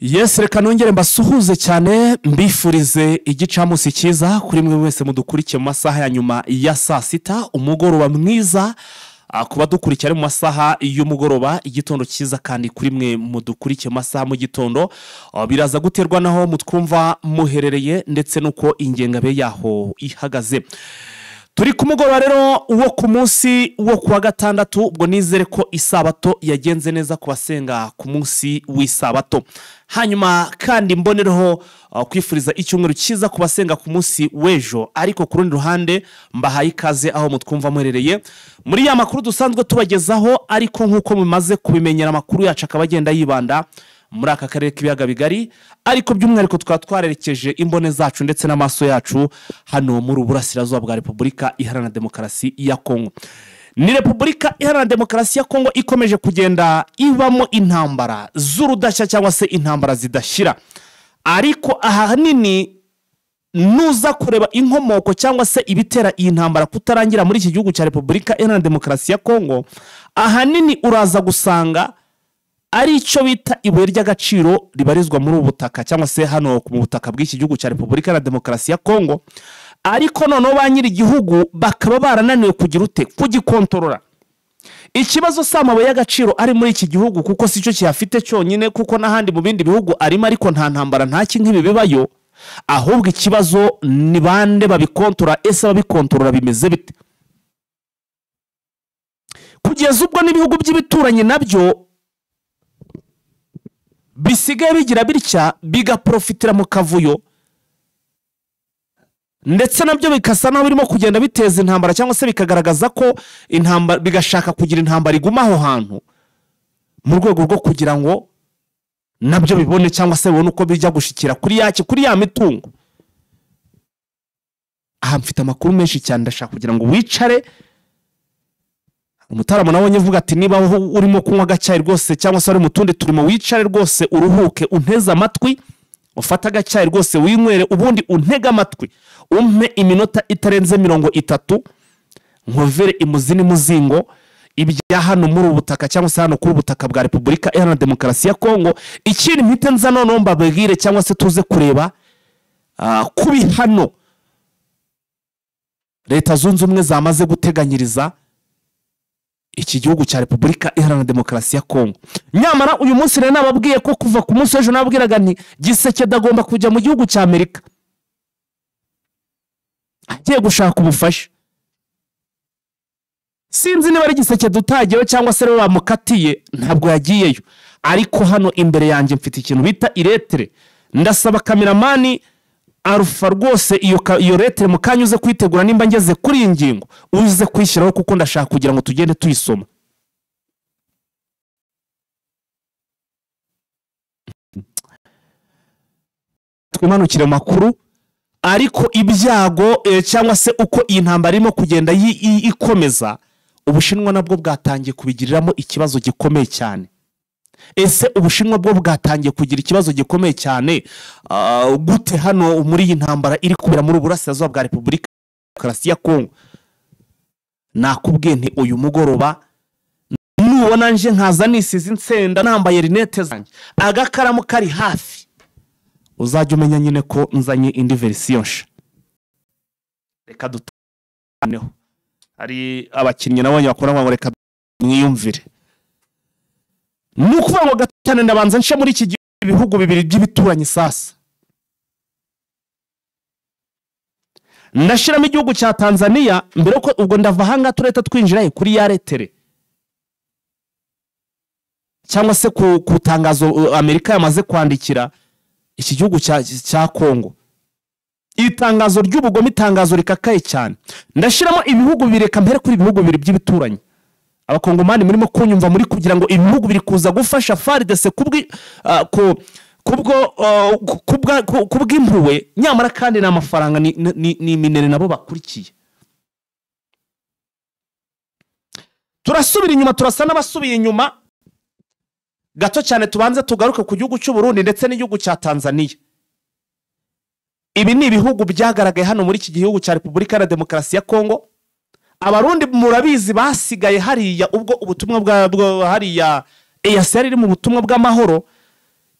Yes, reka nongere mbasuhuze cyane mbifurize igicamunsi cyiza kuri mwe wese mudukurikiye mu masaha ya nyuma ya saa sita, umugoroba mwiza kuba dukurikira mu masaha y'umugoroba, igitondo cyiza kandi kuri mwe mudukurikiye mu masaha mu gitondo. Biraza guterwa naho mutwumva muherereye ndetse nuko ingengabe yaho ihagaze. Turi ku mugoroba rero uwo ku munsi wo kuwa gatandatu, ubwo nizere ko isabato yagenze neza ku basenga ku munsi w'isabato. Hanyuma kandi mbonereho kwifuriza icyumweru cyiza ku basenga ku munsi w'ejo, ariko ku rundi ruhande mbahaye ikaze aho mutwumva muherereye muri ya makuru dusanzwe tubagezaho, ariko nk'uko mumaze kubimenyera amakuru yacu akaba agenda yibanda muri aka karere k'ibiyaga bigari, ariko by'umwihariko twarerekeje imbone zacu ndetse n'amaso yacu hano muri Uburasirazuba bwa Repubulika Iharanira Demokarasi ya Kongo. Ni Repubulika Iharanira Demokarasi ya Kongo ikomeje kugenda ibamo intambara z'urudashya cyangwa se intambara zidashira, ariko ahanini nuza kureba inkomoko cyangwa se ibitera iyi ntambara kutarangira muri iki gihugu cya Repubulika Iharanira Demokarasi ya Kongo, ahanini uraza gusanga ari icyo bita ibuye ry'agaciro ribarizwa muri ubu butaka cyangwa se hano mu butaka bw'iki gihugu cya Repubulika Iharanira Demokarasi ya Kongo, ariko noneho ba nyiri igihugu bakaba barananiwe kugira ute kugikontorora. Ikibazo si amabuye y'agaciro ari muri iki gihugu kuko si cyo kiyafite cyonyine, kuko n'ahandi mu bindi bihugu arimo, ariko nta ntambara nta nk'ibi bibayo, ahubwo ikibazo ni bande babikontorora. Ese babikontorora bimeze bite? Kugeza ubwo n'ibihugu by'ibituranyi nabyo bisigaye bigira bitya bigaprofitira mu kavuyo, ndetse nabyo bikasa naho birimo kugenda biteza intambara cyangwa se bikagaragaza ko intambara, bigashaka kugira intambara iguma aho hantu mu rwego rwo kugira ngo nabyo bibone cyangwa se bibone uko bijya gushikira kuri ya mitungo. Aha mfite amakuru menshi cyane, ndashaka kugira ngo wicare. Umutaramo nabonye vuga ati niba urimo kunywa agacyayi rwose cyangwa se ari mutundi turimo, wicare rwose uruhuke, unteze amatwi, ufata agacyayi rwose winywere, ubundi untege amatwi, umpe iminota itarenze 30 nkovere imuzini muzingo ibya hano muri ubutaka cyangwa se hano kuri ubutaka bwa Repubulika Iharanira Demokarasi ya Kongo. Ikindi mpite nza none mbabwire cyangwa se tuze kureba kubi hano Leta Zunze Ubumwe zamaze guteganyiriza iki gihugu cya Repubulika Iharanira Demokarasi ya Kongo. Nyamara uyu munsi rero nababwiye ko kuva ku munsi w'ejo nababwiraga nti Gisekedi agomba kujya mu gihugu cya Amerika agiye gushaka ubufasha. Sinzi niba ari Gisekedi utagiyeyo cyangwa se rero bamukatiye, ntabwo yagiyeyo, ariko hano imbere yanjye mfite ikintu bita iretere. Ndasaba kameramani Alpha rwose iyo letere mukanyuze kwitegura, nimba ngeze kuri iyi ngingo uze kwishyiraho kuko ndashaka kugira ngo tugende tuyisoma. Twimanukire makuru, ariko ibyago cyangwa se uko iyi ntambara irimo kugenda ikomeza, Ubushinwa nabwo bwatangiye kubigiriramo ikibazo gikomeye cyane. Ese Ubushinwa bwo bwatangiye kugira ikibazo gikomeye cyane gute hano muri iyi ntambara iri kubera muri Uburasirazuba bwa Repubulika Demokarasi ya Kongo? Nakubwiye nti uyu mugoroba nubona nje nkaza nisize insenda nambaye rinete zanjye, agakaramu kari hafi, uzajya umenya nyine ko nzanye indi version nsha. Reka dutaneho, hari abakinnyi nabonye bakora ngo reka mwiyumvire. Nukuvuga ngo gatane ndabanza nshe muri iki bihugu bibiri by'ibituranyi. Sasa ndashiramo igihugu cya Tanzania mbere ko ubwo ndava hanga tureta twinjira kuri ya letere cyangwa se ku tangazo Amerika yamaze kwandikira iki gihugu cya Kongo. Itangazo ry'ubugome, itangazo rikakaye cyane. Ndashiramo ibihugu bireka mbere kuri ibihugu bibiri by'ibituranyi. Abakongomani murimo kunyumva muri kugira ngo ibihugu biri kuza gufasha FARDC kubw'impuwe, nyamara kandi n'amafaranga ni minere nabo bakurikiye. Turasubira inyuma, turasa n'abasubiye inyuma gato cyane. Tubanze tugaruke ku gihugu cy'u Burundi ndetse n'igihugu cya Tanzania. Ibi ni ibihugu byagaragaye hano muri iki gihugu cya Repubulika Iharanira Demokarasi ya Kongo. Abarundi murabizi basigaye hariya ubwo ubutumwa bwa hariya EAC iri mu butumwa bw'amahoro,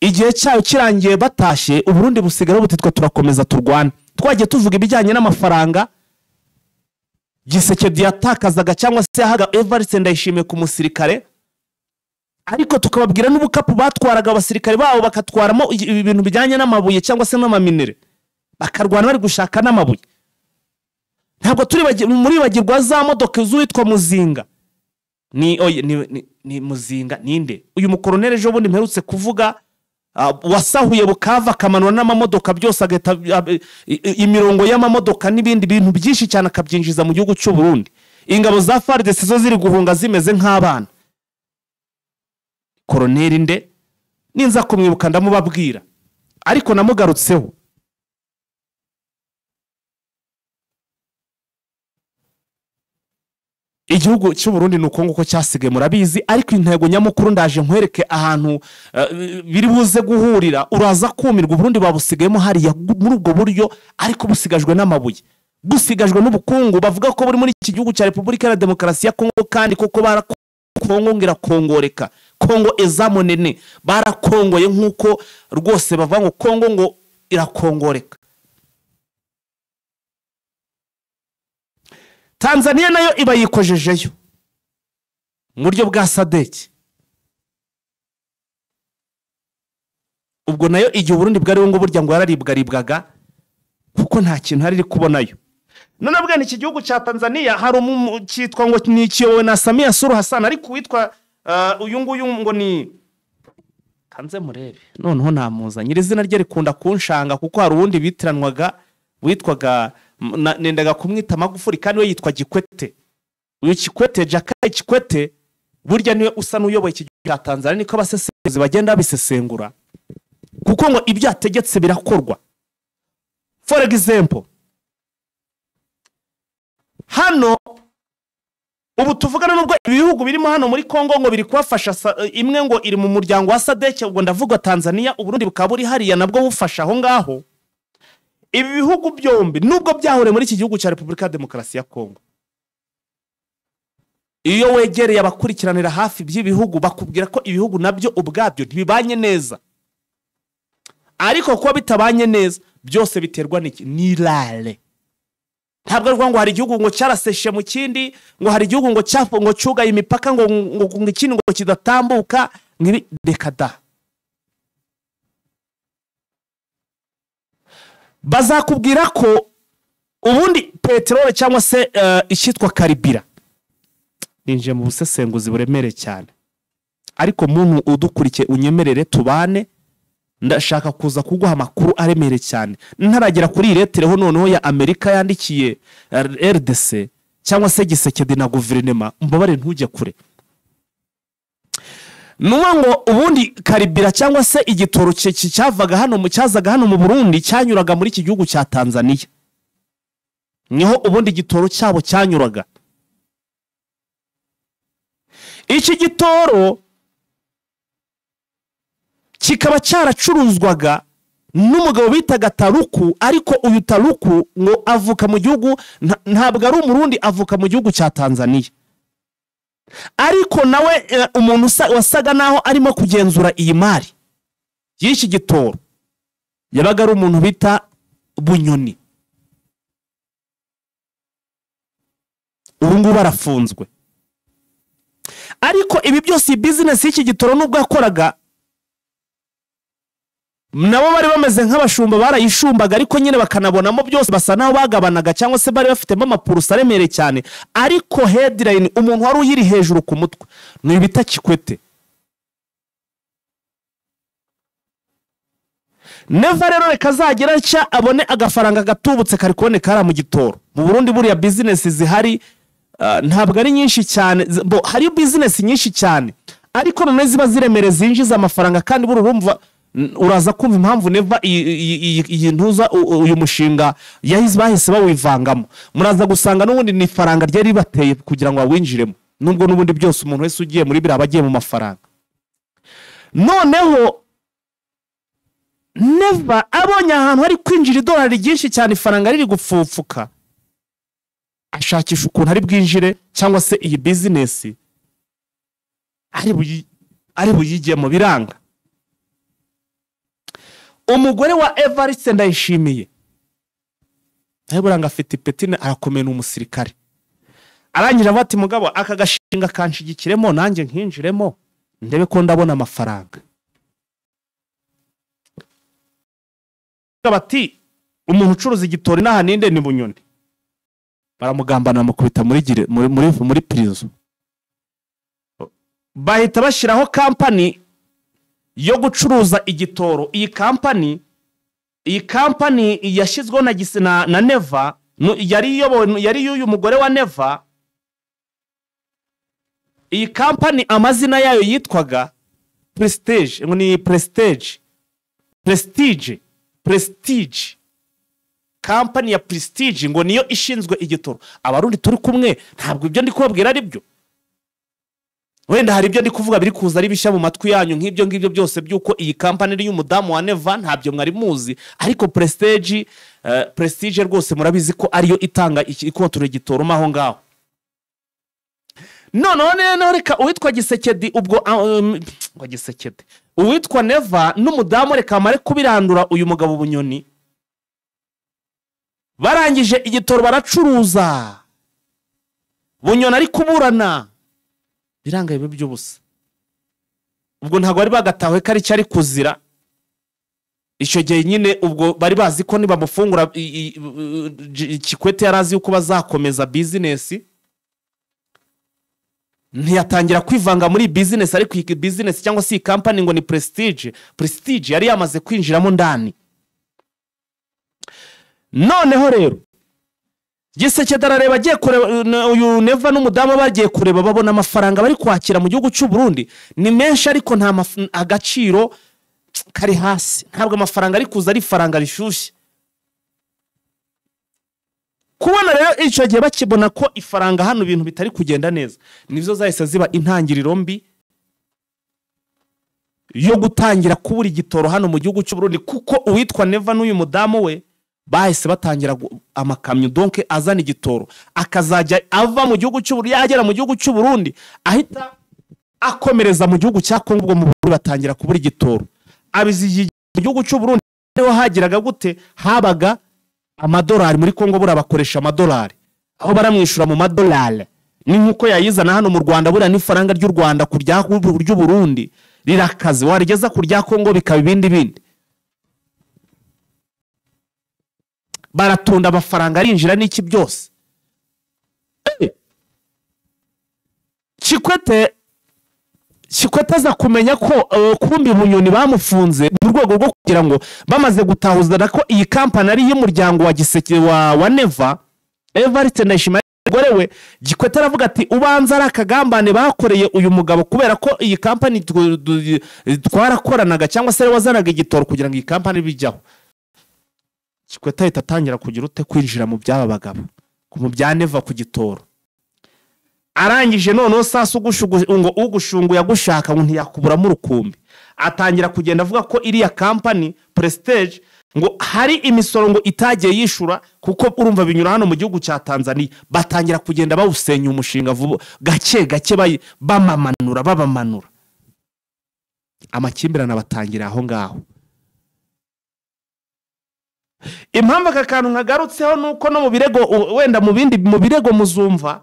igihe cyayo kirangiye batashye Uburundi busigara butitwa turakomeza turwana. Twagiye tuvuga ibijyanye n'amafaranga Gisekedi yatakazaga cyangwa se yahaga Evariste Ndayishimiye ku musirikare, ariko tukababwira n'ubukapu batwaraga abasirikare babo bakatwaramo ibintu bijyanye n'amabuye cyangwa se n'amaminere, bakarwana bari gushaka n'amabuye. Ntabwo turi muri bagirwa za modoka z'uwitwa Muzinga. Ni Muzinga ninde? Uyu mukoronere ejo bundi mperutse kuvuga wasahuye Bukava akamanura n'amamodoka byose agahita imirongo y'amamodoka n'ibindi bintu byinshi cyane akabyinjiza mu gihugu cy'u Burundi. Ingabo za FARDC zo ziri guhunga zimeze nk'abana. Koroneri nde? Ninza kumwibuka ndamubabwira, ariko namugarutseho. Igihugu cy'u Burundi nuko nguko cyasigaye murabizi, ariko intego nyamukuru ndaje nkwereke ahantu biri buze guhurira. Uraza kumirwa Burundi babusigayemo hariya muri ubwo buryo, ariko busigajwe n'amabuye, busigajwe n'ubukungu. Bavuga ko buri muri iki gihugu cya Repubulika ya Demokarasi ya Kongo, kandi koko barakongongira kongoreka. Kongo ezamonene barakongoye nkuko rwose bava ngo Kongo ngo irakongoreka. Tanzania nayo iba yikojejeyo mu buryo bwa SADC. Ubwo nayo igihe Burundi bwari ngo burya ngo yararibwaga kuko nta kintu hari kubonayo. None bwa iki gihugu cya Tanzania hari cyitwa ngo ni kiyowe na Samia Suluhu Hassan, ariko witwa uyu nguyu ngo ni kanze murebe noneho namuza nyirizina rye rikunda kunshanga kuko hari ubundi bitiranwaga witwaga nendaga kumwita Magufuli kandi we yitwa Kikwete. Uyu Kikwete Jakaya Kikwete burya niwe usa n'uyoboye iki gihugu cya Tanzania, niko abasesenguzi bagenda bisesengura kuko ngo ibyo ategetse birakorwa. For example, hano ubu tuvugana nubwo ibihugu birimo hano muri Kongo ngo biri kubafasha, imwe ngo iri mu muryango wa SADC, ubwo ndavuga Tanzania, Uburundi bukaba buri hariya nabwo bufasha aho ngaho. Ibi bihugu byombi nubwo byahore muri iki gihugu cya Repubulika ya Demokarasi ya Kongo, iyo wegereye abakurikiranira hafi by'ibihugu bakubwira ko ibihugu nabyo ubwabyo ntibibanye neza, ariko kuba bitabanye neza byose biterwa n'irare. Ntabwo ari ngo hari igihugu ngo cyaraseshe mu kindi, ngo hari igihugu ngo ngo cyugaye imipaka ngo ikindi ngo kidatambuka reka da. Bazakubwira ko ubundi peteroli cyangwa se icyitwa karibira, ninje mu busesenguzi buremere cyane, ariko muntu udukurikiye unyemerere tubane, ndashaka kuza kuguha amakuru aremere cyane. Ntaragera kuri iretereho noneho ya Amerika yandikiye RDC cyangwa se Gisekedi na guverinema, mbabare ntujye kure. Nuwa ngo ubundi karibira cyangwa se igitoro cyavaga hano cyazaga hano mu Burundi cyanyuraga muri iki gihugu cya Tanzania, niho ubundi igitoro cyabo cyanyuraga. Iki gitoro kikaba cyaracuruzwaga n'umugabo bitaga Taruku, ariko uyu Taruku ngo avuka mu gihugu, ntabwo ari umurundi, avuka mu gihugu cya Tanzania, ariko nawe umuntu wasaga naho arimo kugenzura iyi mari y'iki gitoro yabaga ari umuntu bita Bunyoni. Ubu ngubu barafunzwe, ariko ibi byose business y'iki gitoro nubwo yakoraga, nabo bari bameze nk'abashumba barayishumbaga, ariko nyine bakanabonamo byose basa naho bagabanaga cyangwa se bari bafitemo amapurusa aremere cyane. Ariko headline umuntu wari uyiri hejuru ku mutwe ni bita Kikwete. Neva rero reka zagera cya abone agafaranga gatubutse kari kuboneka ara mu gitoro. Mu Burundi buriya business zihari ntabwo ari nyinshi cyane, hari business nyinshi cyane, ariko none ziba ziremere zinjiza amafaranga, kandi burumva uraza kumva impamvu Neva iyi ntuza uyu mushinga bahise bawivangamo. Muraza gusanga n'ubundi ni faranga ryari bateye kugira ngo awinjiremo, nubwo n'ubundi byose umuntu wese ugiye muri bira abagiye mu mafaranga. Noneho Neva abonye ahantu hari kwinjira idolari ryinshi cyane, ifaranga riri gupfupfuka, ashakisha ukuntu ari bwinjire cyangwa se iyi business ari buyigemo biranga. umugore wa Evariste Ndayishimiye buranga afite ipeti arakomeye n'umusirikare arangije avuga ati mugabo aka gashinga kanshigikiremo nanjye nkinjiremo ndebe ko ndabona amafaranga. Bati umuntu ucuruza igitoro n'aha ninde ni Bunyoni, baramugambana mukubita muri prison. Bahita bashiraho company yo gucuruza igitoro. Iyi company yashizweho na Neva, yari y'uyu mugore wa Neva. Iyi company amazina yayo yitwaga Prestige, ngo ni Prestige company ya Prestige, ngo niyo ishinzwe igitoro. Abarundi turi kumwe ntabwo ibyo ndi kubabwira ari byo, wenda hari ibyo ndi kuvuga biri kuza ari bishya mu matwi yanyu nk'ibyo ngibyo byose byuko iyi company iri y'umudamu wa Neva ntabyo mwari muzi, ariko Prestige rwose murabizi ko ariyo itanga ikontoro igitoro maho ngaho. None reka uwitwa Gisekedi ubwo ngo Gisekedi uwitwa Neva n'umudamu reka mare kubirandura uyu mugabo Bunyoni, barangije igitoro baracuruza. Bunyoni ari kuburana biranga ibi by'ubusa. Ubwo ntago bari bagatawe ko ari cyari kuzira. Icyo gihe nyine ubwo bari bazi ko niba mufungura Kikwete yarazi uko bazakomeza business, ntiyatangira kwivanga muri business, ariko iyi business cyangwa si company ngo ni Prestige yari yamaze kwinjiramo ndani. Noneho rero Gisekedi arareba agiye kureba uyu Neva n'umudamu bagiye kureba, babona amafaranga bari kwakira mu gihugu cy'u Burundi ni menshi, ariko nta agaciro kari hasi, ntabwo amafaranga ari kuza ari faranga rishyushye. Kubona rero icyo gihe bakibona ko ifaranga hano ibintu bitari kugenda neza, nizo zahise ziba intangiriro mbi yo gutangira kubura igitoro hano mu gihugu cy'u Burundi, kuko uwitwa Neva n'uyu mudamu we bahise batangira amakamyo donc azana igitoro, akazajya ava mu gihugu cy'u Burundi yagera mu gihugu cy'u Burundi ahita akomereza mu gihugu cya Kongo. Ubwo mu Burundi batangira kubura igitoro, abizi mu gihugu cy'u Burundi rero hagiraga gute, habaga amadolari muri Kongo, bura bakoresha amadolari, aho baramwishura mu madolari. Ni nkuko yayizana hano mu Rwanda, bura n'ifaranga ry'u Rwanda kurya ry'u Burundi rirakaze, warigeza kurya Kongo bikaba ibindi. Baratunda amafaranga arinjira n'iki byose. Kikwete aza kumenya ko kumbi Bunyoni bamufunze mu rwego rwo kugira ngo bamaze gutahuzana ko iyi company ari y'umuryango wa Gisekedi wa Neva, Evariste Ndayishimiye gore we. Kikwete aravuga ati ubanza ari akagambane bakoreye uyu mugabo, kubera ko iyi company twarakoranaga cyangwa se wazanaga igitoro kugira ngo iyi company bijyaho. Kikwete ahita atangira kugira ute kwinjira mu byaba bagabo, mu bya Neva ku gitoro. Arangije noneho sasa ugushungu yagushaka ngo ntiyakuburamo urukumbi, atangira kugenda avuga ko iriya company Prestige ngo hari imisoro ngo itagiye yishura, kuko urumva binyura hano mu gihugu cya Tanzania. Batangira kugenda bawusenya umushinga vuba gake babamanura, amakimbirane batangira aho ngaho. Impamvu aka kantu nkagarutseho nuko no mu birego, wenda mu birego muzumva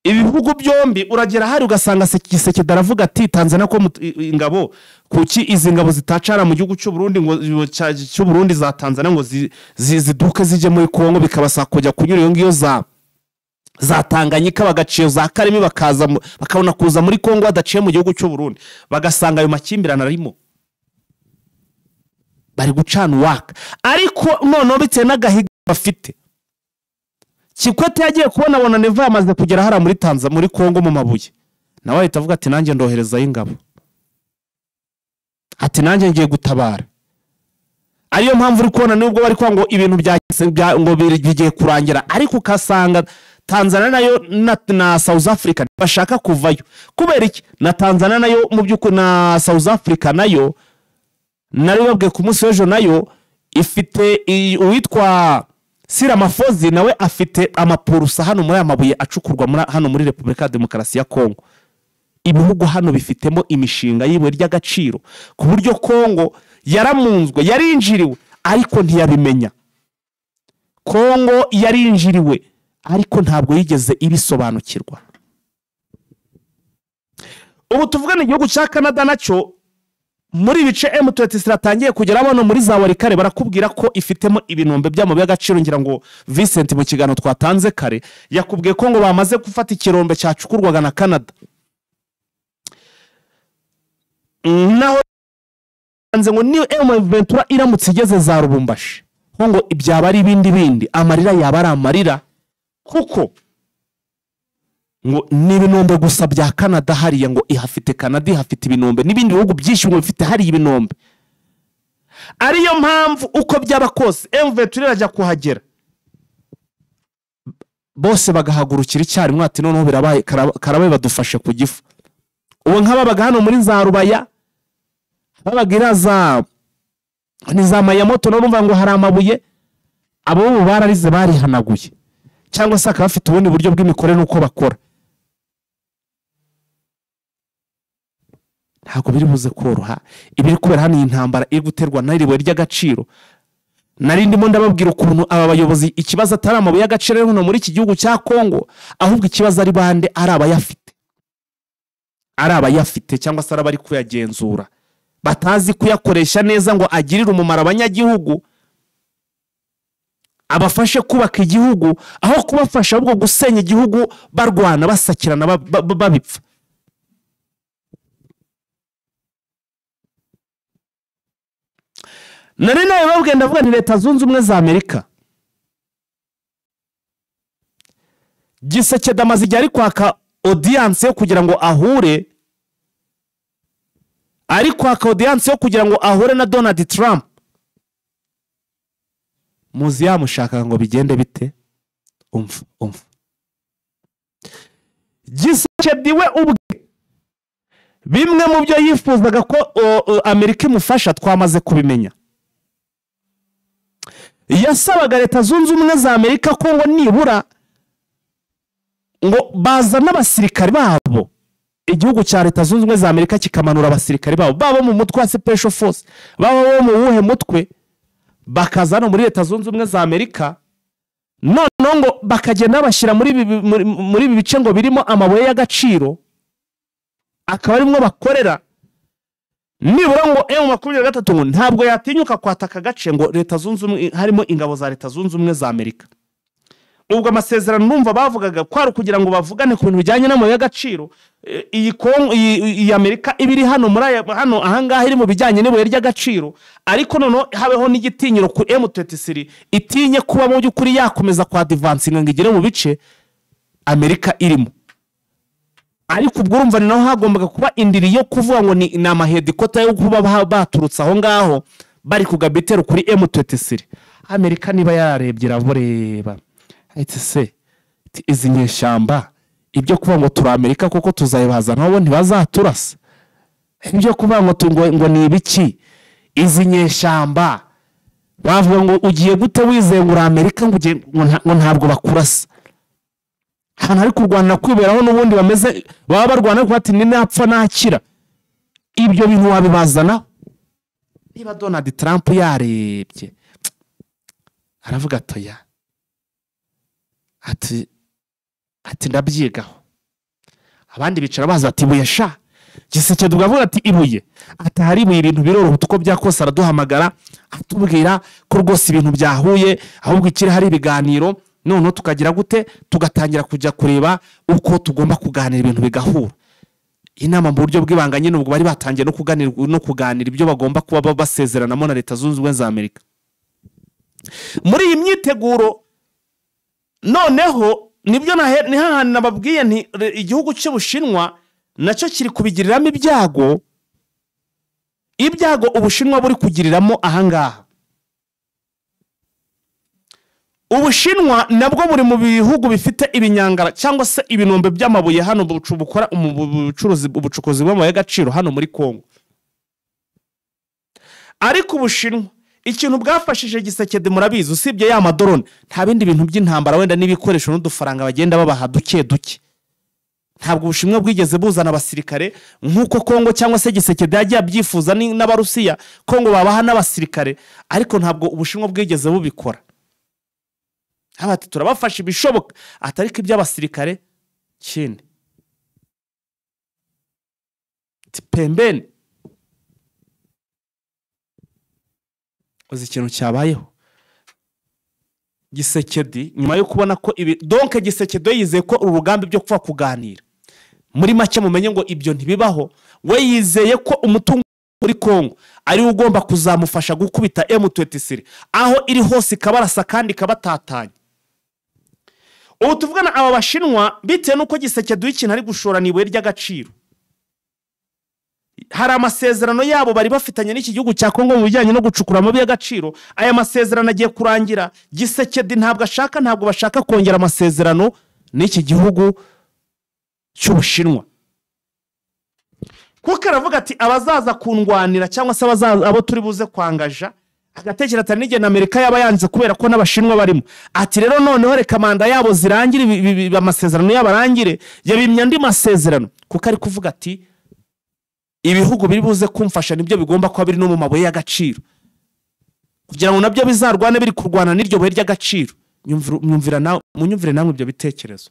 ibihugu byombi uragera hari ugasanga Gisekedi aravuga ati Tanzania ko ingabo kuki izi ngabo zitacara mu gihugu cy'u Burundi, ngo cy'u Burundi za Tanzania ngo ziduke zije muri Kongo, bikabasa kujya kunyura iyo ngiyo za Tanganyika bagaciye za Karimi, bakabona kuza muri Kongo badaciye mu gihugu cy'u Burundi, bagasanga ayo makimbirane arimo, bari gucana waka. Ariko noneho bitewe n'agahiga bafite, Kikwete yagiye kubona Neva yamaze kugera hara muri Tanzania muri Kongo mu mabuye, nawe ahita avuga ati nanjye ndohereza y'ingabo, ati nanjye ngiye gutabara. Ariyo mpamvu uri kubona nubwo bari kwa ngo ibintu ngo bigiye kurangira, ariko ukasanga Tanzania nayo na South Africa bashaka kuvayo. Kubera iki? Na Tanzania nayo mu by'ukuri na South Africa nayo nari babwiye ku munsi w'ejo nayo ifite uwitwa Siramafozi, nawe afite amapurusa hano muri amabuye acukurwa hano muri Repubulika ya Demokarasi ya Kongo. Ibihugu hano bifitemo imishinga yiwe ry'agaciro ku buryo Kongo yaramunzwe, yarinjiriwe ariko ntiyabimenya. Kongo yarinjiriwe ariko ntabwo yigeze ibisobanukirwa. Ubu tuvugana igihugu cya Canada nacyo muri ibice M23 ratangiye kugera abana muri za Warikare barakubwira ko ifitemo ibinombe by'amabuye y'agaciro. Ngira ngo Vincent mu kigano twatanze kare yakubwiye ko ngo bamaze gufata ikirombe cyacukurwaga na Canada. Naho anze ngo ni M23 iramutse igeze za Rubumbashi ngo ibyaba ari bindi amarira yaba ari amarira, kuko ngo nibinombe gusa bya Canada hariya ngo ihafite Canada ihafite ibinombe n'ibindi bihugu byinshi ngo bifite hari ibinombe. Ariyo mpamvu uko byaba kose M23 irajya kuhagera bose bagahagurukira icyarimwe ati noneho birabaye karabaye badufashe ku gifu. Ubu nk'ababaga hano muri za Rubaya babagira za Mayamoto no bumva ngo hari amabuye, abo bararize barihanaguye cyangwa se akaba afite ubundi buryo bw'imikorere nuko bakora. Ntabwo biri buze koroha ibiri kubera hano intambara iri guterwa n'iriwe ry'agaciro. Nari ndimo ndababwira ukuntu aba bayobozi ikibazo atari amabuye y'agaciro hano muri iki gihugu cya Kongo, ahubwo ikibazo ari bande, ari abayafite cyangwa se arabari kuyagenzura, batazi kuyakoresha neza ngo agirire umumaro abanyagihugu, abafashe kubaka igihugu aho kubafasha ahubwo gusenya igihugu barwana basakirana babipfa. Nari nawe babwiye ndavuga ni Leta Zunze Ubumwe za Amerika Giseke damaze igihe ari kwaka audience yo kugira ngo ahure, ari kwaka audience yo kugira ngo ahure na Donald Trump. Muzi yamushaka ngo bigende bite? Umva Giseke diwe ubwe bimwe mu byo yifuzaga ko Amerika imufasha twamaze kubimenya. Yasabaga Leta Zunze Ubumwe za Amerika ko ngo nibura ngo bazana abasirikari babo, igihugu cya Leta Zunze Ubumwe za Amerika kikamanura abasirikari babo mu mutwe wa Special Force, babo mu wuhe mutwe, bakazana muri Leta Zunze Ubumwe za Amerika, none ngo bakagenda bashyira muri ibi bice ngo birimo amabuye y'agaciro, akaba arimwo bakorera. Nibura ngo M23 ngo ntabwo yatinyuka kwataka gace ngo Leta Zunze Ubumwe harimo ingabo za Leta Zunze Ubumwe za Amerika. Ubwo amasezerano numva bavugaga kwari kugira ngo bavugane ku bintu bijyanye n'amabuye y'agaciro. Iyi Amerika ibiri hano muri hano ahangaha iri mu bijyanye n'ibuye ry'agaciro, ariko none habeho n'igitinyiro ku M23 itinye kuba mu by'ukuri yakomeza kwa advancing ngo igere mu bice Amerika irimo. Ariko ubwo urumva ni naho hagombaga kuba indiri yo kuvuga ngo ni amahedikota yo kuba baturutse aho ngaho bari kugabitero kuri M23. Amerika niba yararebye iravoreba ati se izi nyeshyamba ibyo kuvuga ngo turi Amerika koko tuzayibaza nabo ntibazaturasa, ibyo kuvuga ngo ni ibiki izi nyeshyamba bavuga ngo ugiye gute wizengura Amerika ngo ntabwo bakurasa. Hano ari kurwana kwiberaho n'ubundi bameze baba barwana ko ati ni napfa nakira. Ibyo bintu wabibazana. Niba Donald Trump yarebye aravuga atoya ati ndabyigaho, abandi bicara baza ati ibuye sha Giseke tugavuga ati ibuye atahari ibuye ibintu biroroha uko byakose araduhamagara atubwira ko rwose ibintu byahuye, ahubwo ikiri hari ibiganiro none tukagira gute tugatangira kujya kureba uko tugomba kuganira ibintu bigahura. Inama mu buryo bw'ibanga nyine ubwo bari batangiye no kuganira ibyo bagomba kuba basezeranamo na Leta Zunze Ubumwe za Amerika. Muri iyi myiteguro noneho nibyo ni hahandi nababwiye nti igihugu cy'Ubushinwa nacyo kiri kubigiriramo ibyago Ubushinwa buri kugiriramo ahangaha. Ubushinwa nabwo buri mu bihugu bifite ibinyangara cyangwa se ibinombe by'amabuye hano bukora ubucukuzi bw'amabuye y'agaciro hano muri Kongo. Ariko Ubushinwa ikintu bwafashije Giseke murabizi usibye ya madorone nta bindi bintu by'intambara wenda n'ibikoresho n'udufaranga bagenda babaha duke. ntabwo Ubushinwa bwigeze buzana abasirikare nk'uko Kongo cyangwa se Gisekedi yagiye abyifuza n'Abarusiya, Kongo babaha n'abasirikare, ariko ntabwo Ubushinwa bwigeze bubikora. Abati turabafasha ibishoboka, atariko iby'abasirikare kindi pembeni. Uzi ikintu cyabayeho, Gisekedi nyuma yo kubona ko ibi donc Gisekedi yizeye ko urugamba byo kuva kuganira muri make mumenye ngo ibyo ntibibaho, we yizeye ko umutungo muri Kongo ari ugomba kuzamufasha gukubita M23 aho iri hose kabarasa kandi kabatatanye. Ubu tuvugana aba Bashinwa bitewe nuko Gisekedi w'ikintu ari gushora nibuye ry'agaciro. Hari amasezerano yabo bari bafitanye n'iki gihugu cya Kongo mu bijyanye no gucukura amabuye y'agaciro. Aya masezerano agiye kurangira, Gisekedi ntabwo bashaka kongera amasezerano n'iki gihugu cy'Ubushinwa, kuko aravuga ati abazaza kundwanira cyangwa se abo turi buze kwangaja, agatekereza ati n'ige na Amerika yaba yanze kubera ko n'Abashinwa barimo. Ati rero noneho reka manda yabo zirangire, amasezerano yabarangire, yabimye andi masezerano, kuko ari kuvuga ati ibihugu biri buze kumfasha nibyo bigomba kuba biri no mu mabuye y'agaciro, kugira ngo nabyo bizarwane biri kurwana n'iryo buye ry'agaciro. Munyumvire namwe ibyo bitekerezo.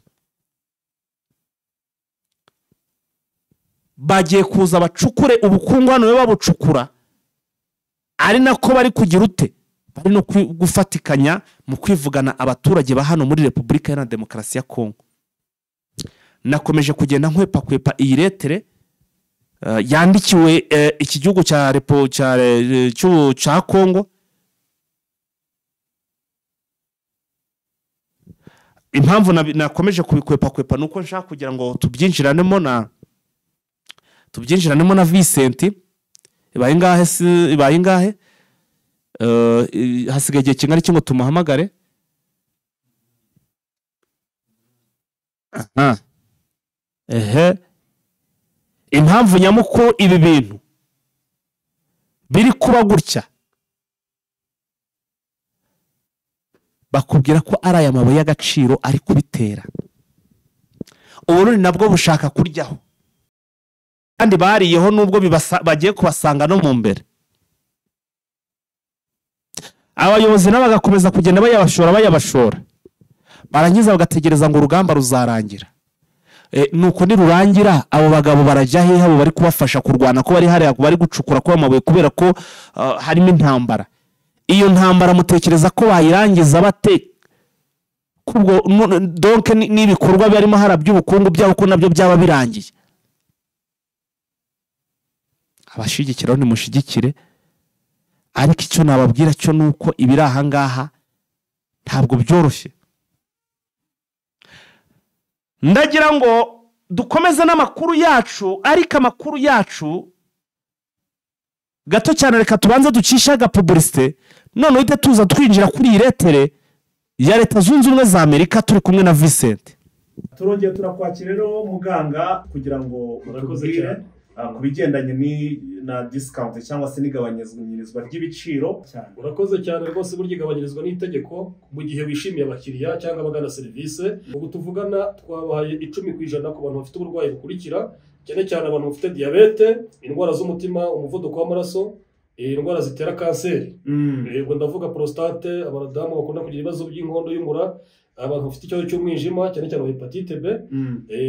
Bagiye kuza bacukure ubukungu hano babucukura, ari nako bari kugira ute, bari no gufatikanya mu kwivugana abaturage ba hano muri Repubulika Iharanira Demokarasi ya Kongo. Nakomeje kugenda nkwepa iyi letere yandikiwe iki gihugu cya Kongo. Impamvu nakomeje kubikwepa nuko nshaka kugira ngo tubyinjiranemo na Vincent. Ibaye ngahe hasigaye igihe kingana iki ngo tumuhamagare. Impamvu nyamukuru ibi bintu biri kuba gutya, bakubwira ko ari aya mabuye y'agaciro ari kubitera. Uburundi nabwo bushaka kuryaho, kandi bariyeho nubwo bagiye kubasanga no mu mbere. Abayobozi nabo bagakomeza kugenda bayabashora, barangiza bagategereza ngo urugamba ruzarangira. Nuko nirurangira abo bagabo barajya hehe, abo bari kubafasha kurwana ko bari hariya bari gucukura ko amabuye, kubera ko harimo intambara. Iyo ntambara mutekereza ko bayirangiza bate? Kubwo donc n'ibikorwa barimo haraby'ubukungu byabo ko nabyo byaba birangiye. Abashigikira ni mushigikire, ariko icyo nababwira cyo nuko ibiri aha ngaha ntabwo byoroshye. Ndagira ngo dukomeze n'amakuru yacu, ariko amakuru yacu gato cyane reka tubanze ducisha publicité, none uhite tuza twinjira kuri iyi letere ya Leta Zunze Ubumwe za Amerika turi kumwe na Vincent. Turongeye turakwakira rero muganga kugira ngo utubwire ku bigendanye na discount cyangwa se n'igabanyirizwa ry'ibiciro. Urakoze cyane rwose, burya igabanyirizwa n'itegeko mu gihe wishimiye abakiriya cyangwa abagana serivisi. Ubu tuvugana twabahaye 10% ku bantu bafite uburwayi bukurikira, cyane cyane abantu bafite diabete, indwara z'umutima, umuvuduko w'amaraso, indwara zitera kanseri. Ubwo ndavuga prostate, abadamu bakunda kugira ibibazo by'inkondo y'umura, abantu bafite ikibazo cy'umwijima cyane cyane hepatite B,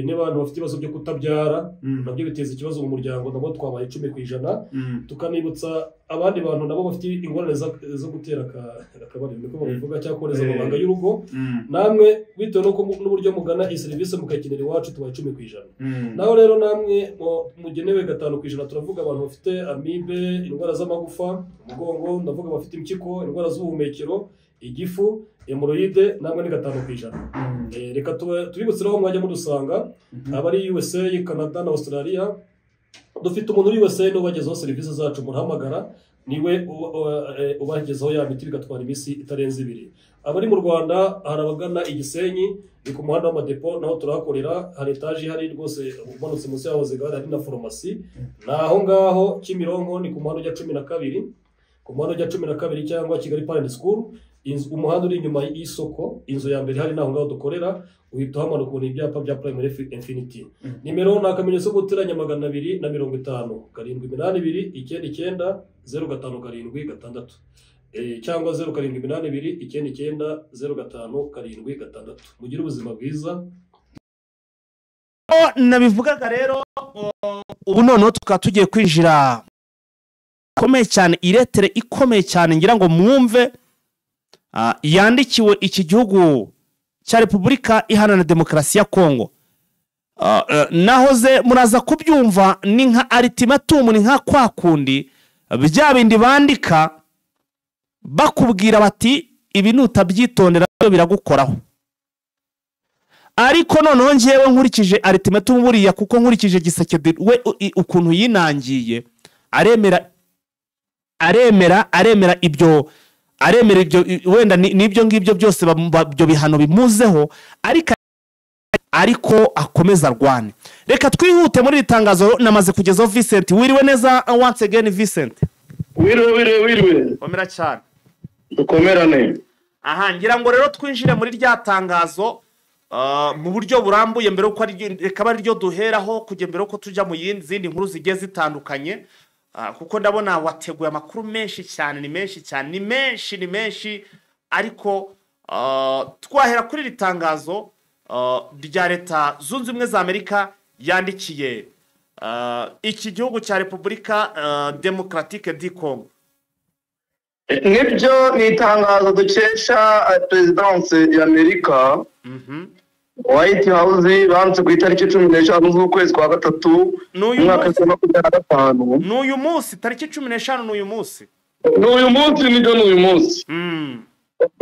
n'abantu bafite ibibazo byo kutabyara, nabyo biteza ikibazo mu muryango, nabo twabaye 10%. Tukanibutsa abandi bantu nabo bafite ingorane zo gutera akabari, niko bavuga, cyangwa koreza amabanga y'urugo. Namwe bitewe n'uburyo mugana iyi serivisi mukakenera iwacu tubaye 10%. Naho rero namwe mugenewe 5%. Turavuga abantu bafite amibe, indwara z'amagufa, umugongo, ndavuga bafite impyiko, indwara z'ubuhumekero, igifu, hemorrhoide, namwe ni 5%. Reka tubibutse aho mwajya mudusanga, abari USA, Canada na Australia. Dufite umuntu uri USA no bagezeho serivisi zacu, murahamagara niwe ubagezeho ya miti bigatwara iminsi itarenze 2. Abari mu Rwanda harabagana Igisenyi, ni ku muhanda w'amadepo, naho turahakorera. Hari etaje hari rwose umanutse munsi yaho zigara, hari na farumasi. Naho ngaho Kimironko ni ku muhanda ujya 12, ku muhanda ujya 12 cyangwa Kigali Parent School. umuhanda uri inyuma y'isoko, inzu ya mbere hari naho ngaho dukorera, uhita uhamanuka ubona ibyapa bya Primary Infinity. Nimero ni akamenyetso ko guteranya 250 782 99 057 cyangwa 0782 057 mugire ubuzima bwiza. Nabivugaga rero ubu noneho tukaba tugiye kwinjira ikomeye cyane, iretere ikomeye cyane ngira ngo mwumve, yandikiwe iki gihugu cya Repubulika Iharanira Demokarasi ya Kongo. Nahoze muraza kubyumva, ni nka ultimatum, ni nka kwa kundi bya bindi bandika bakubwira bati ibi nutabyitondera biragukoraho. Ariko noneho ngewe nkurikije ultimatum buriya, kuko nkurikije Gisekedi we ukuntu yinangiye, aremera ibyo wenda nibyo ngibyo byose byo bihano bimuzeho, ariko akomeza arwane. Reka twihute muri itangazo namaze kugezaho Vincent. Wiriwe neza once again Vincent? Wiriwe. Komera cyane. Dukomerane. Aha, ngira ngo rero twinjire muri rya tangazo mu buryo burambuye, mbere uko reka bari ryo duheraho kujya mbere uko tujya mu zindi nkuru zigiye zitandukanye, kuko ndabona wateguye amakuru menshi cyane, ni menshi, ariko twahera kuri ritangazo rya Leta Zunze Ubumwe za Amerika yandikiye iki gihugu cya Repubulika Democratique du Congo. Nibyo ni itangazo dukesha Presidence ya Amerika. White House banze ku itariki 15 z'ukwezi kwa gatatu umwaka wa 2025. N'uyu munsi tariki 15 n'uyu munsi. N'uyu munsi.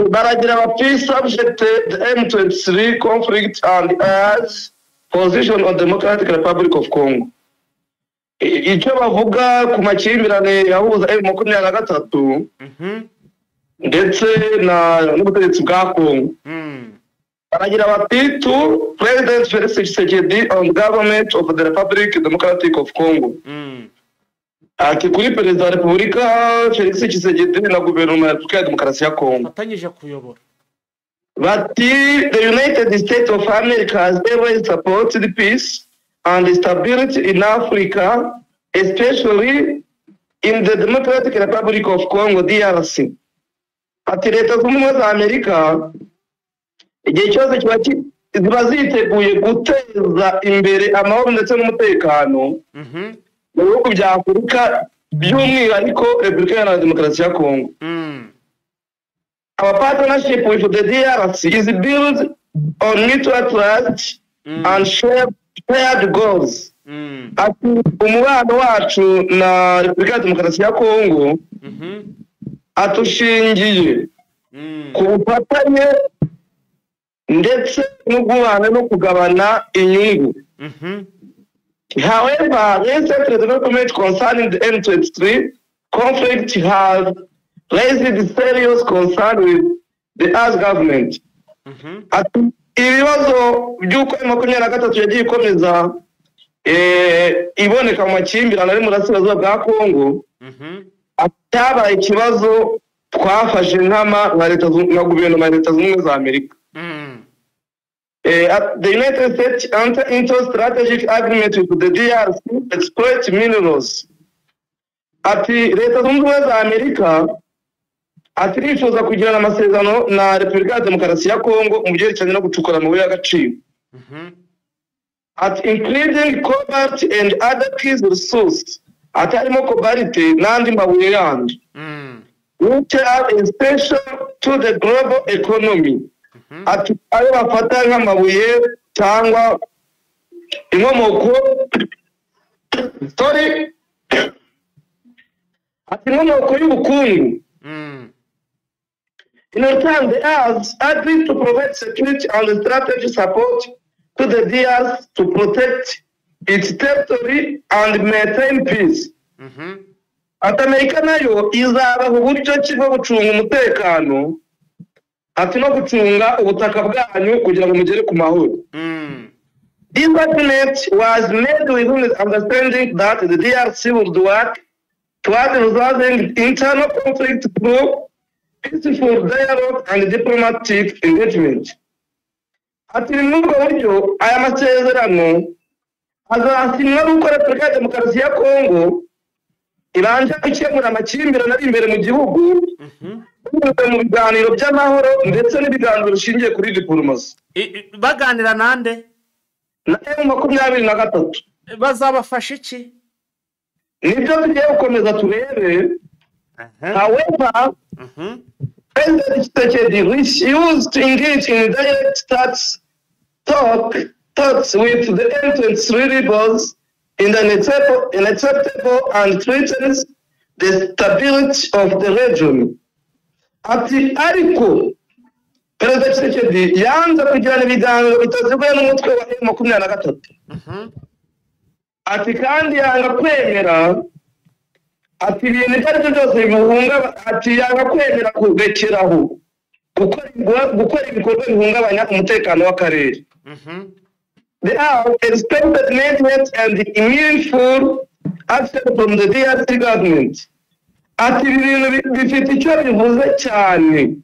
Baragira bati subject the M23 conflict and as position on Democratic Republic of Congo. Icyo bavuga ku makimbirane yahuza M23 ndetse n'ubutegetsi bwa Congo. Baragira bati to President Felix Tshisekedi on government of the Republic Democratic of Congo. Ati kuri Perezida wa Repubulika Felix Tshisekedi na guverinoma ya Repubulika ya Demokarasi ya Congo atanyije kuyobora. Bati the United States of America has always supported peace and stability in Africa, especially in the Democratic Republic of Congo DRC. Ati Leta Zunze Ubumwe za Amerika igihe cyose ziba ziteguye guteza imbere amahoro ndetse n'umutekano mu bihugu bya Afurika, by'umwihariko Repubulika Iharanira Demokarasi ya Congo. Our partnership with the DRC is built on mutual trust and shared goals. Ati umubano wacu na Repubulika ya Demokarasi ya Congo atushingiye ku bufatanye ndetse no guhana no kugabana inyungu. However, recent development concerning the M23 conflict has raised serious concern with the US government. Ibibazo by'uko M23 yagiye ikomeza iboneka mu makimbirane ari mu burasirazuba bwa Congo, atabaye ikibazo twafashe nkama na guverinoma ya Leta Zunze Ubumwe za Amerika. The United States entered into strategic agreement with the DRC to exploit minerals. Ati Leta Zunze Ubumwe za Amerika atirifuza kugirana amasezerano na Repubulika ya Demokarasi ya Congo mu byerekeranye no gucukura amabuye y'agaciro. At including cobalt and other key resources, atarimo cobalt n'andi mabuye yandi, which are essential to the global economy. Ati ayo bafata nk'amabuye cyangwa inkomoko inkomoko y'ubukungu. In return, the US agreed to provide security and strategic support to the DRC to protect its territory and maintain peace. Ati Amerika nayo izabaha uburyo ki bwo gucunga umutekano, ati no gucunga ubutaka bwanyu kugira ngo mugere ku mahoro. This agreement was made with the understanding that the DRC would work toward resolving internal conflict through peaceful dialogue and diplomatic engagement. Ati muri ubwo buryo aya masezerano azasinywa n'uko Repubulika ya Demokarasi ya Kongo ibanje gukemura amakimbirane ari imbere mu gihugu binyuze mu biganiro by'amahoro ndetse n'ibiganiro bishingiye kuri diplomasi. Baganira nande na M23 bazabafasha iki? nibyo tugiye gukomeza turebe. However, President Tshisekedi refused to engage in direct talks with the M23 rebels in an unacceptable and threatens the stability of the region. Ati ariko President Tshisekedi yanze kugirana ibiganiro bitaziguye n'umutwe wa M23. Ati kandi yanga kwemera ati ibintu ibyo aribyo byose bimuhungabanya, ati yanga kwemera kurekeraho gukora ibikorwa bihungabanya umutekano w'akarere. They are expected immediate and meaningful action from the DRC government. Ati ibintu bifite icyo bivuze cyane.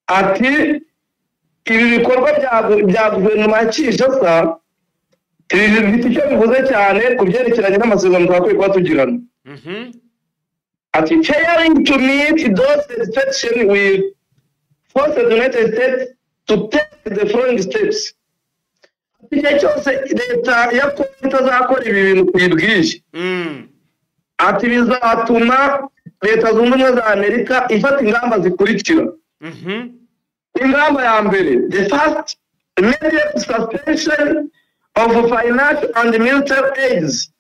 Ati ibi bikorwa bya guverinoma ya Kinshasa ibi bifite icyo bivuze cyane ku byerekeranye n'amasezerano twakwiye kuba tugirana. Ati failing to meet those expectations will force the United States to take the following steps. Igihe cyose leta ya Kongo itazakora ibi bintu kuyibwije, ati bizatuma leta zunze ubumwe za Amerika ifata ingamba zikurikira. Ingamba ya mbere, the first, immediate suspension of financial and military aids.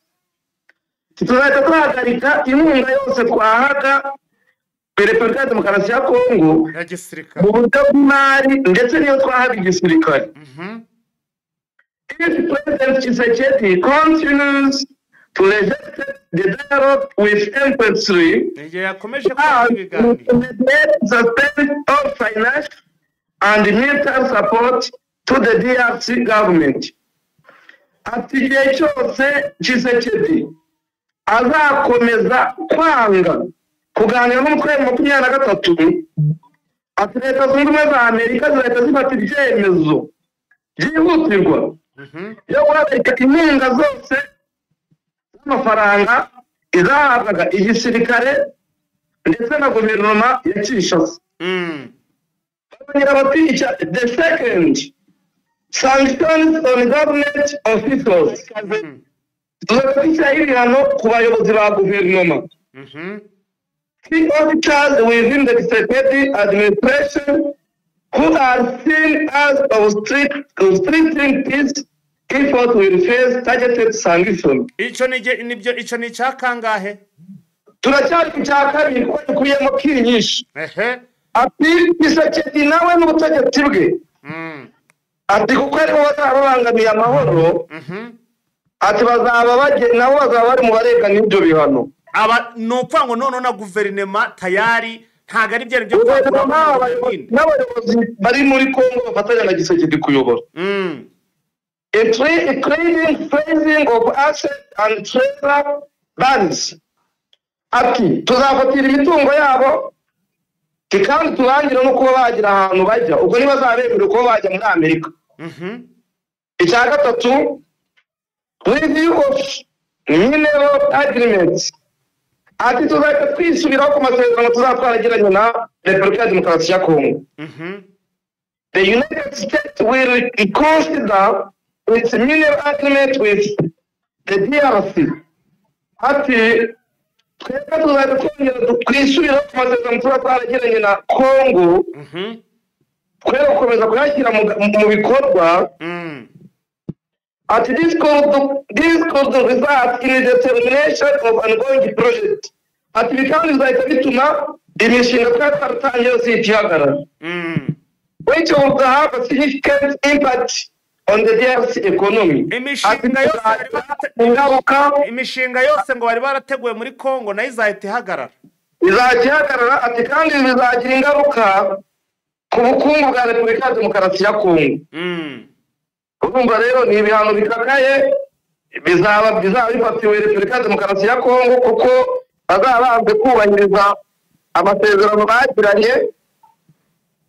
Tuzahita tuhagarika inkunga yose twahaga Repubulika ya Demokarasi ya Kongo mu buryo bw'imari ndetse n'iyo twahaga igisirikare. If President Tshisekedi continues to reject the dialogue with M23, suspend all financial and military support to the DRC government. Ati igihe cyose Tshisekedi azakomeza kwanga kuganira n'umutwe wa M23, ati leta zunze ubumwe za Amerika zirahita zifata ibyemezo byihutirwa yo guhagarika inkunga zose z'amafaranga izahabwaga igisirikare ndetse na guverinoma ya Kinshasa. The second, sanctions on government officials. Tuzakurikizaho ibihano ku bayobozi ba guverinoma. Key officers within the Tshisekedi administration who are seen as obstructing peace effort will face targeted sanctions. Ico ni cyakangahe? Turacyari ku cya kabiri kuko dukuyemo kiri nyinshi. Ati Tshisekedi nawe n'ubutegetsi bwe. Ati kuko aribo bazabangamiye amahoro. Ati nabo bazaba bari mu baregana ibyo bihano. Aba nupfa ngo none na guverinoma tayari ntago ari byo n'abayobozi bari muri Kongo bafatanya na Tshisekedi kuyobora. Including freezing of assets and treasure bans. Ati tuzafatira imitungo yabo kandi turangira no kuba bagira ahantu bajya ubwo niba zabemerera kuba bajya muri Amerika. Icya gatatu, review of mineral agreements. Ati tuzahita twisubiraho ku masezerano tuzatwaragiranye na Repubulika ya Demokarasi ya Kongo. The United States will consider its mineral agreement with the DRC. Ati twebwe tuzahita twongera twisubiraho ku masezerano tuzatwaragiranye na Kongo twere gukomeza kuyashyira mu bikorwa. Ati this could result in the termination of ongoing project. Ati bikaba bizahita bituma imishinga twataratangiye yose ihagarara. Which will have a significant impact on the DRC economy. Imishinga yose ngo bari barateguye muri Kongo nayo izahita ihagarara. Izahita ihagarara, ati kandi bizagira ingaruka ku bukungu bwa Repubulika ya Demokarasi ya Kongo. Urumva rero ni ibihano bikakaye bizaba bifatiwe Repubulika ya Demokarasi ya Kongo kuko bazaba banze kubahiriza amasezerano bagiranye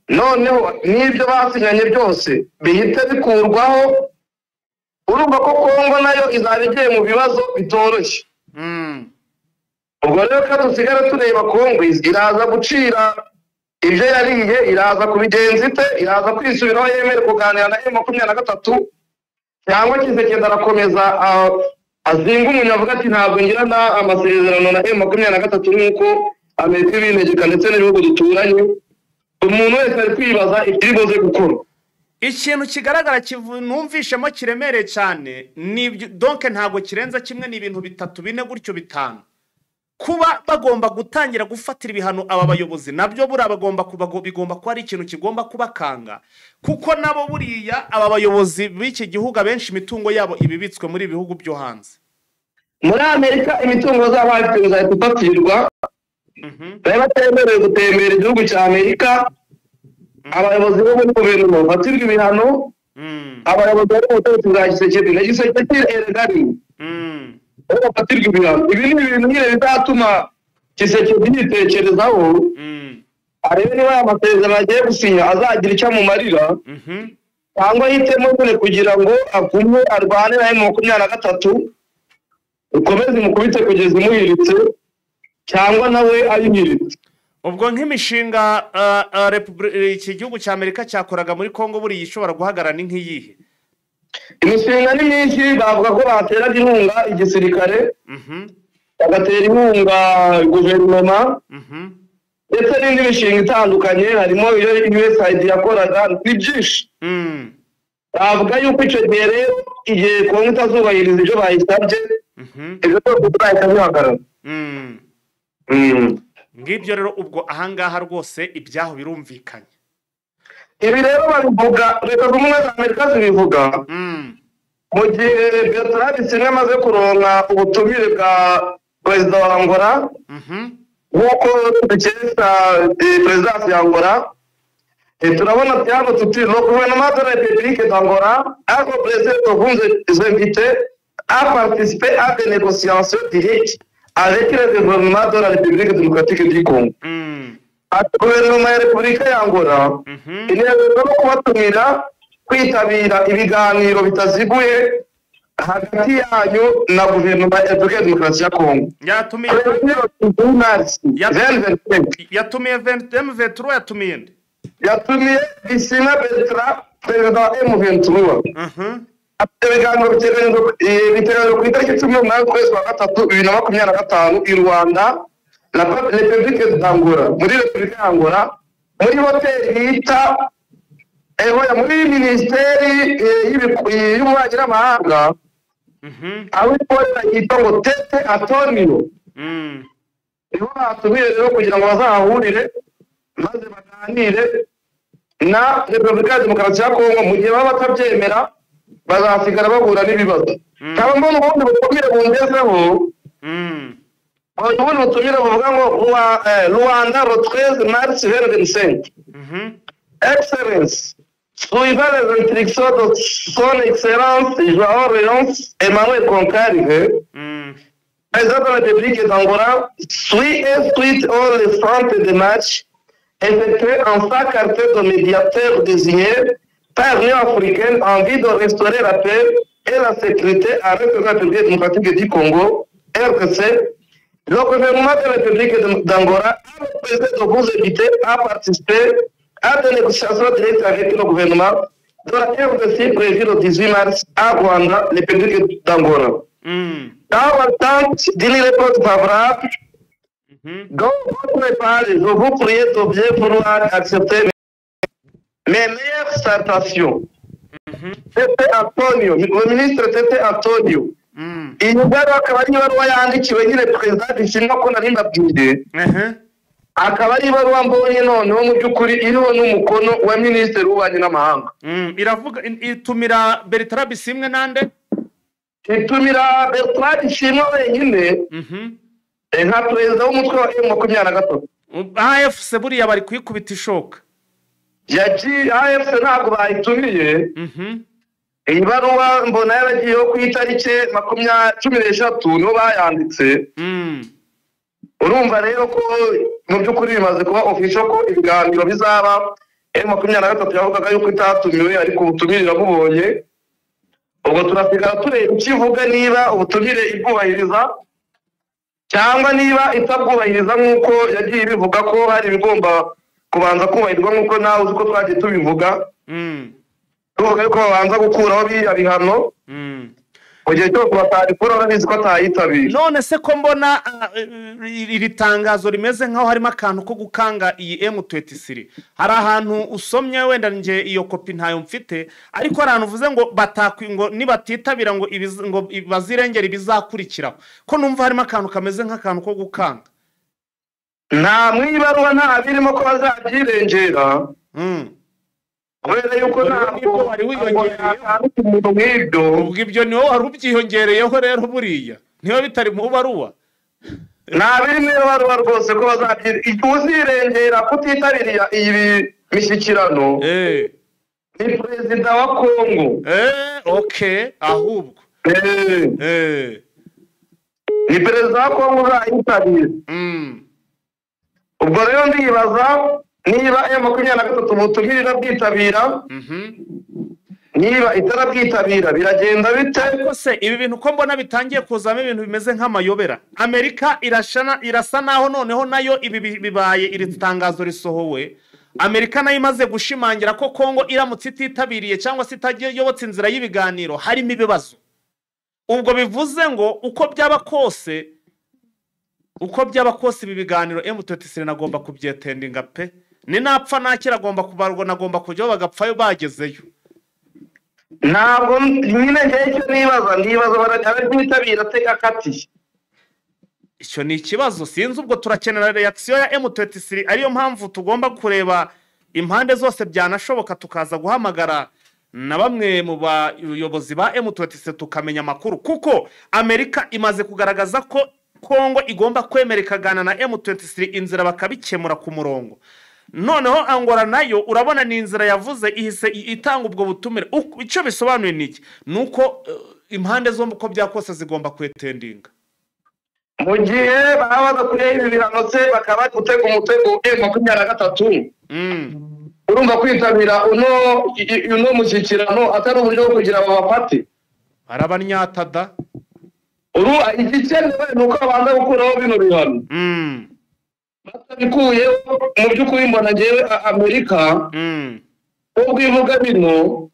noneho n'ibyo basinyanye byose bihita bikurwaho urumva ko Kongo nayo izaba igiye mu bibazo bitoroshye ubwo rero ko dusigara tureba Kongo iraza gucira ibyo yariye iraza kubigenza ite iraza kwisubiraho yemere kuganira na M23 cyangwa Kisekedi arakomeza azinga umuntu avuga ati ntabwo ngira na amasezerano na M23 nk'uko Amerika ibinegeka ndetse n'ibihugu duturanye umuntu wese ari kwibaza ikiribuze gukora ikintu kigaragara numvishemo kiremereye cyane donc ntabwo kirenza kimwe n'ibintu bitatu bine gutyo bitanu kuba bagomba gutangira gufatira ibihano aba bayobozi nabyo bigomba kuba ari ikintu kigomba kubakanga kuko nabo buriya aba bayobozi b'iki gihugu abenshi imitungo yabo ibibitswe muri ibihugu byo hanze muri Amerika imitungo zabo zahita gufatirwa bari batemerewe gutembera igihugu cya Amerika abayobozi bo muri guverinoma bafatirwa ibihano abayobozi bari mu butegetsi bwa Kisekedi na Kisekedi erigari bafatirwa ibihano ibi ni ibintu nyine bizatuma Kisekedi yitekerezaho arebe niba aya masezerano agiye gusinya azagira icyo amumarira cyangwa ahitemo nyine kugira ngo agume arwane na M23 ukomeze imukubite kugeza imuhiritse cyangwa nawe ayihiritse ubwo nk'imishinga iki gihugu cya Amerika cyakoraga muri Kongo buri ishobora guhagarara nk'iyihe imishinga ni myinshi bavuga ko bateraga inkunga igisirikare bagatera inkunga guverinoma ndetse n'indi mishinga itandukanye harimo iyo USAID yakoraga ni byinshi bavuga yuko icyo gihe rero igihe Kongo itazubahiriza ibyo bayisabye ibyo byose bizahita bihagarara ngibyo rero ubwo ahangaha rwose ibyaho birumvikanye ibi rero babivuga leta zunze ubumwe za Amerika zibivuga mu gihe Bertrand Bisimwa amaze kuronka ubutumire bwa perezida wa Angola nk'uko dukesha perezidansi ya Angola turabona byano tuti le gouvernement de la République d'Angola a proposé de vous inviter à participer à des négociations directes avec le gouvernement de la République démocratique du Congo. Guverinoma ya Repubulika ya Angola inezezwa no kubatumira kwitabira ibiganiro bitaziguye hagati yanyu na guverinoma ya Repubulika Demokarasi ya Kongo. Yatumiye M23 yatumiye Bisimwa Bertrand perezida wa M23 ibiganiro biteganyijwe ku itariki 18 ukwezi kwa gatatu 2025 i Rwanda la République d'Angola muri Repubulika ya Angola muri hoteli bita muri minisiteri y'ububanyi n'amahanga aho ikorera yitwa ngo Tete Antonio niho batumiye rero kugira ngo bazahahurire maze baganire na Repubulika ya Demokarasi ya Kongo mu gihe baba batabyemera bazasigara bahura n'ibibazo cyangwa mbona ubundi butumire bungezeho ubundi butumire buvuga ngo Rwanda le 13 mars 2025 Excellence suivant les instructions de son excellence João Lourenço Emmanuel Concalve président de la République d'Angola suit all les centres de match effectués en sa qualité de médiateur désigné par l'Union africaine en vue de restaurer la paix et la sécurité à la République démocratique du Congo, RDC. Le gouvernement de la République d'Angola a proposé de vous inviter à participer à des négociations directes avec le gouvernement de la RDC prévue le 18 mars à Rwanda, République d'Angola. Dans l'attente d'une réponse favorable, donc votre part, je vous prie de bien vouloir accepter mes meilleures salutations. Tete Antonio, le ministre Tete Antonio. Iyi ngaro akaba ari ibaruwa yandikiwe nyine perezida Bisimwa ko nari mbabwiye. Akaba ari ibaruwa mbonye noneho mu by'ukuri iriho n'umukono wa minisitiri w'ububanyi n'amahanga. Iravuga itumira Bertrand Bisimwa nande? Itumira Bertrand Bisimwa wenyine nka perezida w'umutwe wa M23. AFC buriya bari kuyikubita ishoka. Yagiye AFC ntabwo bayitumiye. Iyi baruwa mbona yaragiyeho ku itariki 13 niho bayanditse. urumva rero ko mu by'ukuri bimaze kuba official ko ibiganiro bizaba M23 yavugaga yuko itatumiwe ariko ubutumire irabubonye. Ubwo turasigara tureba ikivuga niba ubutumire ibwubahiriza cyangwa niba itabwubahiriza nk'uko yagiye bivuga ko hari ibigomba kubanza kubahirizwa nk'uko nawe uzi ko twagiye tubivuga. Tuvuga yuko babanza gukuraho biriya bihano mu gihe cyose batabikora urabizi ko atayitabira. none se ko mbona iri tangazo rimeze nk'aho harimo akantu ko gukanga iyi M23, hari ahantu usomye wenda nje iyo kopi ntayo mfite, ariko hari ahantu uvuze ngo ngo nibatitabira ngo bazirengera ibizakurikiraho, ko numva harimo akantu kameze nk'akantu ko gukanga. Nta mwibaruwa nta birimo ko bazabyirengera kubera yuko ntabwo wari wiyongereyeho umuntu nk'ibyo. ubwo ibyo niwo wari ubyiyongereyeho rero buriya niba bitari mu baruwa. Nta biri mu ibaruwa rwose ko uzirengera kutitabiriya iyi mishyikirano ni perezida wa Kongo. Okay, ahubwo ni perezida wa Kongo uzayitabira. Ubwo rero ndibaza niba M23 mutumira bwitabira niba itarabwitabira biragenda bite. ariko se ibi bintu ko mbona bitangiye kuzamo ibintu bimeze nk'amayobera. Amerika irasa naho noneho nayo ibi bibaye iri tangazo risohowe, Amerika nayo imaze gushimangira ko Kongo iramutse ititabiriye cyangwa se itagiyobotse inzira y'ibiganiro harimo ibibazo. Ubwo bivuze ngo uko byaba kose ibi biganiro M23 nagomba kubyetendinga pe, ni napfa nakira agomba kubarwa, nagomba kujyaho bagapfayo bagezeyo. Ntabwo nyine icyo nibaza barabyitabira teka kati. Icyo ni ikibazo, sinzi ubwo turakenera reaction ya M23, ariyo mpamvu tugomba kureba impande zose byanashoboka tukaza guhamagara na bamwe mu bayobozi ba M23 tukamenya amakuru, kuko Amerika imaze kugaragaza ko Kongo igomba kwemera ikagana na M23 inzira bakabikemura ku murongo. Noneho Angola nayo urabona ni inzira yavuze ihise itanga ubwo butumire. Icyo bisobanuye niki nuko impande zombi uko byakose zigomba kwetendinga. Mu gihe babaza kuri ibi bihanotse bakaba gutega umutego M23 urumva kwitabira uno mushyikirano atari uburyo bwo kugira abafate arabanyatada. Igikenewe nuko abanza gukuraho bino bihano. Batabikuye mu by'ukuri mbona ngewe Amerika ubwo ivuga bino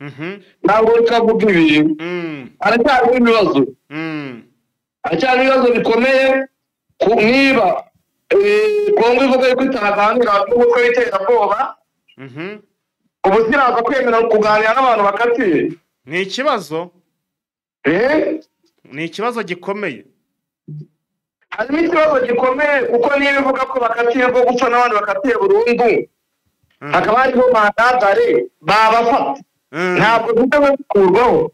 ntabwo ikavuga ibi aracyari ibibazo. Aracyari ibibazo bikomeye niba Kongo ivuga yuko itaganira n'umutwe w'iterabwoba ubu ziraza kwemera kuganira n'abantu bakatiye. Ni ikibazo ni ikibazo gikomeye. Harimo ikibazo gikomeye kuko niba ivuga ko bakatiye bwo gupfa n'abandi bakatiye burundu hakaba hariho mandadare babafata ntabwo zitewe gukurwaho.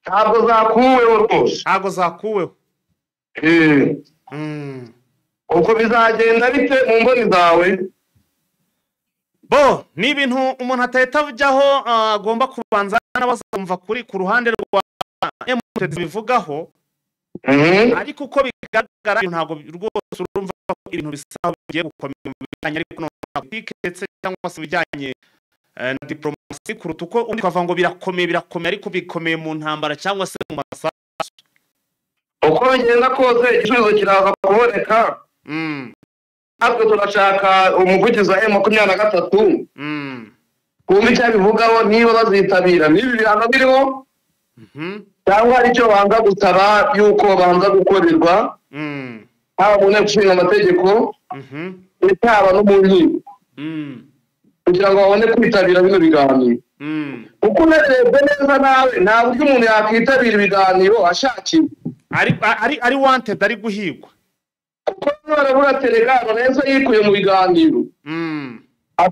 Ntabwo zakuweho rwose. Ntabwo zakuweho. Uko bizagenda bite mu mboni zawe? Bo ni ibintu umuntu atahita ajyaho agomba kubanza n'abazumva kuri ku ruhande rwa M23 bivugaho. Ariko uko bigaragara ntabwo rwose urumva ko ibintu bisa bigiye gukomera mu bijyanye ariko no politike cyangwa se bijyanye na diplomasi kuruta uko undi kwavuga ngo birakomeye ariko bikomeye mu ntambara cyangwa se mu masasu. Uko bigenda kose igisubizo kiraza kuboneka. Natwe turashaka umuvugizi wa M23 kumva icyo bivugaho niba bazitabira n'ibi bihano biriho cyangwa hari icyo banga gusaba yuko banza gukorerwa haba mu nteko ishinga amategeko ndetse haba no mu nkiko kugira ngo babone kwitabira bino biganiro. Kuko unarebye neza nawe nta buryo umuntu yakwitabira ibiganiro ashakiye ari wanted ari guhigwa. Kuko baravuga telegano neza yikuye mu biganiro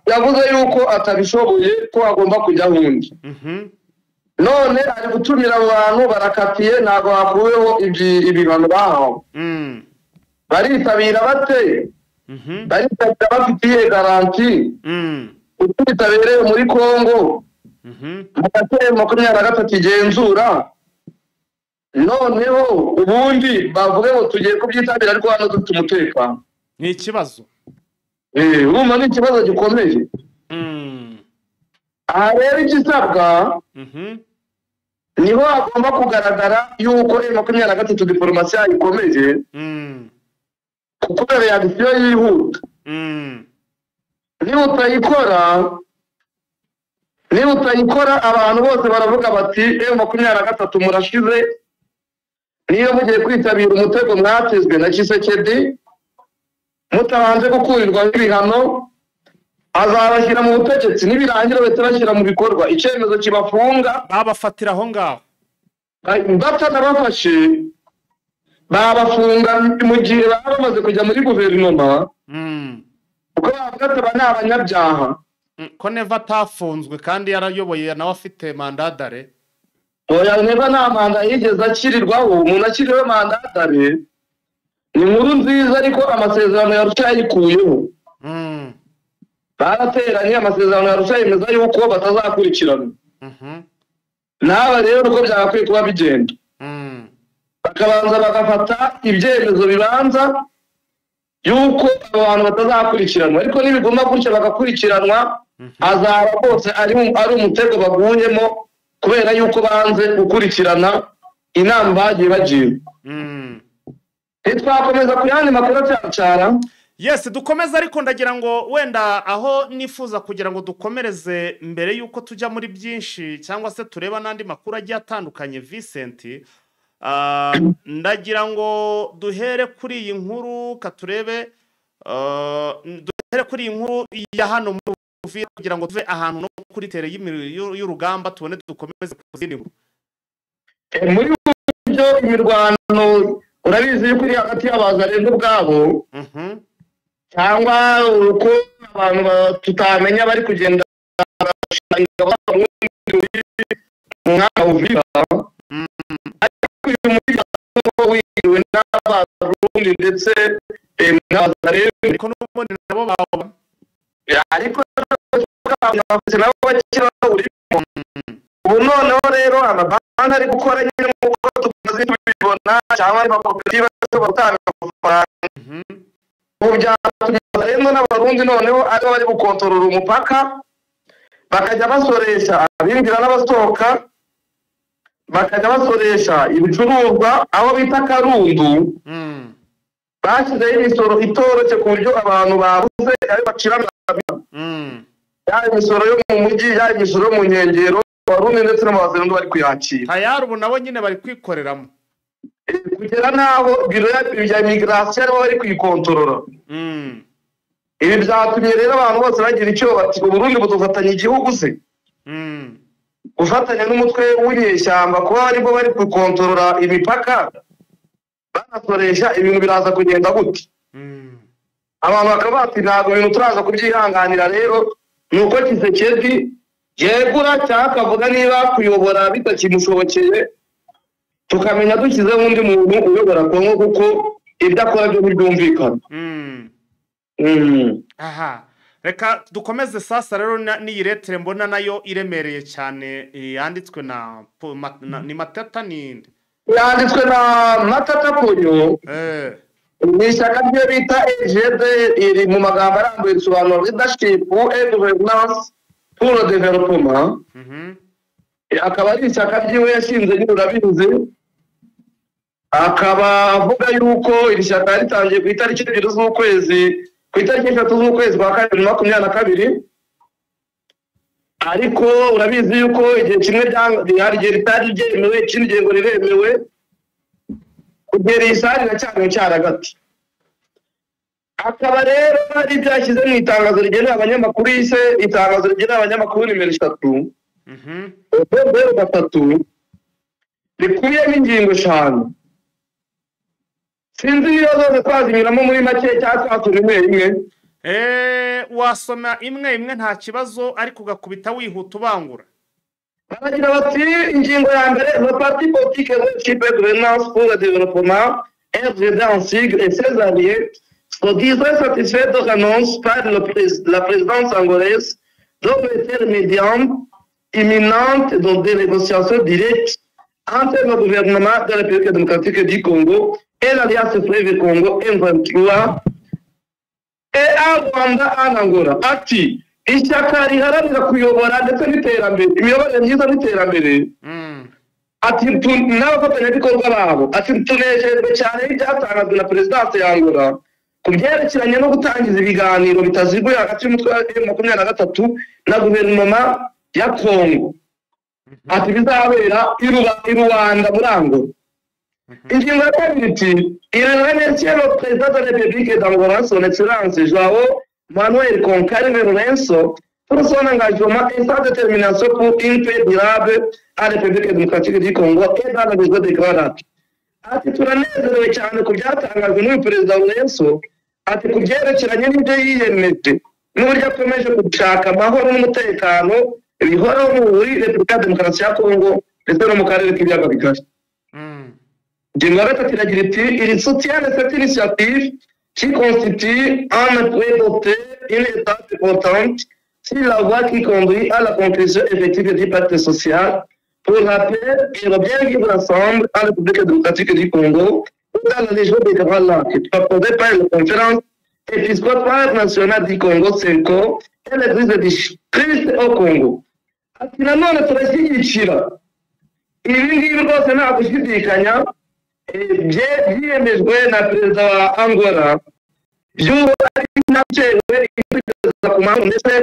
yavuze yuko atabishoboye ko agomba kujya hundi. None ari gutumira abantu barakatiye ntabwo hakuweho ibihano bahawe. Baritabira bate? Baritabira bafitiye garanti uko bitabereye muri Kongo mu gace 23 igenzura noneho ubundi bavuge ngo tugiye kubyitabira ariko hano dufite umutekano. ni ikibazo. urumva ni ikibazo gikomeye. aha rero igisabwa niho hagomba kugaragara yuko M23 diplomasi ikomeje kuko reaction yihuta. niba utayikora abantu bose baravuga bati M23 murashize, niyo mugiye kwitabira umutego mwatezwe na Tshisekedi mutabanje gukurirwa ibihano, azabashyira mu butegetsi nibirangira bahita bashyira mu bikorwa icyemezo kibafunga, babafatira aho ngaho batanabafashe babafunga mu gihe baba bamaze kujya muri guverinoma kuko bavuga ati aba ni abanyabyaha. ko Neva atafunzwe kandi yarayoboye nawe afite mandadare. oya Neva nta manda yigeze akirirwaho, umuntu akiriwe mandadare ni inkuru nziza ariko amasezerano yarusha yayikuyeho. barateranye amasezerano yarusha yemeza yuko batazakurikirana. n'aba rero uko byakwiye kuba bigenda bakabanza bagafata ibyemezo bibanza yuko abantu batazakurikiranwa, ariko nibiguma gutya bagakurikiranwa azaba bose ari umutego baguyemo kubera yuko banze gukurikirana inama bagiye bagira. ntitwakomeza ku yandi makuru cyane. Yes, dukomeza ariko ndagira ngo wenda aho nifuza kugira ngo dukomereze mbere yuko tujya muri byinshi cyangwa se tureba nandi makuru agiye atandukanye Vincent, ndagira ngo duhere kuri iyi nkuru katurebe, duhere kuri iyi nkuru ya hano muri Uvira kugira ngo tuve ahantu no kuri tere y'urugamba tubone dukomeze kuzindi nkuru. muri byo imirwano urabizi yuko iri hagati y'abazarendo ubwabo cyangwa uko abantu tutamenya bari kugenda umwaka Uvira wiriwe n'abarundi ndetse n'abazarendo ko n'ubundi nabo bawo ariko nabo bakira urimo. ubu noneho rero amabanki ari gukora nyine nk'uko tumaze kubibona cyangwa amakoperative ashobora gutanga amafaranga. ubu byatumye rero n'abarundi noneho aribo bari gukontorora umupaka bakajya basoresha abinjira n'abasohoka, bakajya basoresha ibicuruzwa aho bita Karundu. bashyizeho imisoro itoroshye ku buryo abantu babuze ayo bacira yaba imisoro yo mu mujyi yaba imisoro yo mu nkengero, abarundi ndetse n'abazungu bari kuyakira. tayari ubu nabo nyine bari kwikoreramo kugera n'aho biro ya migration aribo bari kuyikontorora. ibi byatumye rero abantu bose bagira icyo bati Uburundi budufatanya igihugu se, gufatanya n'umutwe w'inyeshyamba kuba aribwo bari kukontorora imipaka banasoresha ibintu biraza kugenda gute. abantu bakaba bati ntabwo ibintu turaza kubyihanganira, rero nuko Tshisekedi yegura cyangwa akavuga niba kuyobora bitakimushobokeye tukamenya dushyizeho undi muntu uyobora Kongo kuko ibyo akora byo ntibyumvikana. aha reka dukomeze sasa rero n'iyi letere mbona nayo iremereye cyane yanditswe ni Matata ninde yanditswe na Matata Ponyo. ni ishyaka rye bita EGD, iri mu magambo arambuye risobanura leadership and governance pour le développement. akaba ari ishyaka ryiwe yashinze nyine urabizi, akaba avuga yuko iri shyaka ritangiye ku itariki 3 z'ukwezi ku itariki 3 z'ukwezi kwa 2022, ariko urabizi yuko igihe kimwe hari igihe ritari ryemewe ikindi gihe ngo riremewe, kugera iyi saha riracyari cyaragati. akaba rero ari byashyize mu itangazo rigenewe abanyamakuru yise itangazo rigenewe abanyamakuru nimero 3 3 rikubiyemo ingingo 5. sinzi iyo zose twazinyuramo muri make cyangwa twatura imwe. wasoma imwe nta kibazo ariko ugakubita wihuta ubangura. baragira bati ingingo ya mbere, le parti politique leadership et gouvernance pour le développement RGD en sigle et ses alliés sont disant satisfaits de l'annonce par la présidence angolaise de l'intermédiaire imminente dans des négociations directes entre le gouvernement de la République démocratique du Congo et l'Alliance Fleuve Congo M23 et à Rwanda en Angola. Ati ishyaka riharanira kuyobora ndetse n'iterambere imiyoborere myiza n'iterambere ati n'abafatanyabikorwa babo ati tunejejwe cyane n'ibyatangajwe na perezidansi ya Angola ku byerekeranye no gutangiza ibiganiro bitaziguye hagati y'umutwe wa M23 na guverinoma ya Congo ati bizabera i Rwanda muri Angola. Ingingo ya kabiri iti il remercie le président de la République d'Angola son excellence João Manuel Concarne Lourenço pour son engagement et sa détermination pour une paix durable à la République démocratique du Congo et dans la région de Grand Lac. Ati turanezerewe cyane ku byatangajwe n'uyu perezida Lourenço ati ku byerekeranye n'ibyo yiyemeje n'uburyo akomeje gushaka amahoro n'umutekano bihoraho muri Repubulika Demokarasi ya Congo ndetse no mu karere k'ibiyaga bigari. Ingingo ya gatatu iragira iti il soutient cette initiative qui constitue un prédoté une étape importante sur la voie qui conduit à la conclusion effective du pacte social pour la paix et le bien vivre ensemble en République démocratique du Congo dans la région des Grands Lacs, proposée par la conférence épiscopale nationale du Congo CENCO et l'église du Christ au Congo. Ati nanone turashyigikira ibi ngibi rwose nta gushidikanya byemejwe na perezida wa Angola by'ubu ari nabyewe kugeza ku mahoro ndetse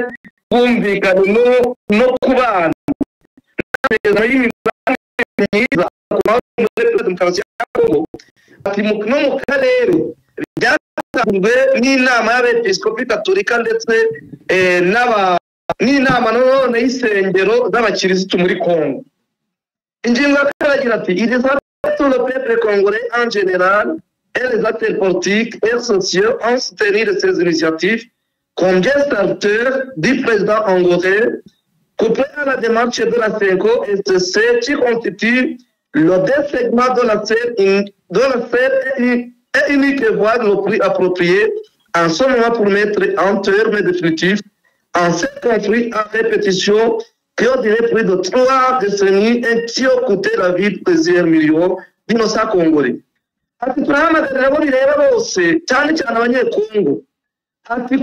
bumvikane no kubana n'amasezerano y'imibanire myiza ku mahoro muri Repubulika Demokarasi ya Congo. Ati no mu karere byatangajwe n'inama y'abepiskopi katolika ndetse n'inama none y'isengero z'abakirisitu muri Congo. Ingingo ya kabiri agira ati il est tout le peuple congolais en général et les acteurs politiques et sociaux ont soutenu ces initiatives comme geste acteur du président angolais couplé à la démarche de la CENCO et ce qui constitue le désegnement de la seule et unique voie le plus appropriée en ce moment pour mettre en terme définitif en ce conflit à répétition qui ont duré plus de 3 décennies et qui ont coûté la vie de plusieurs millions d'innocents congolais. Ati turahamagarira abo bireba bose cyane cyane abanyekongo ati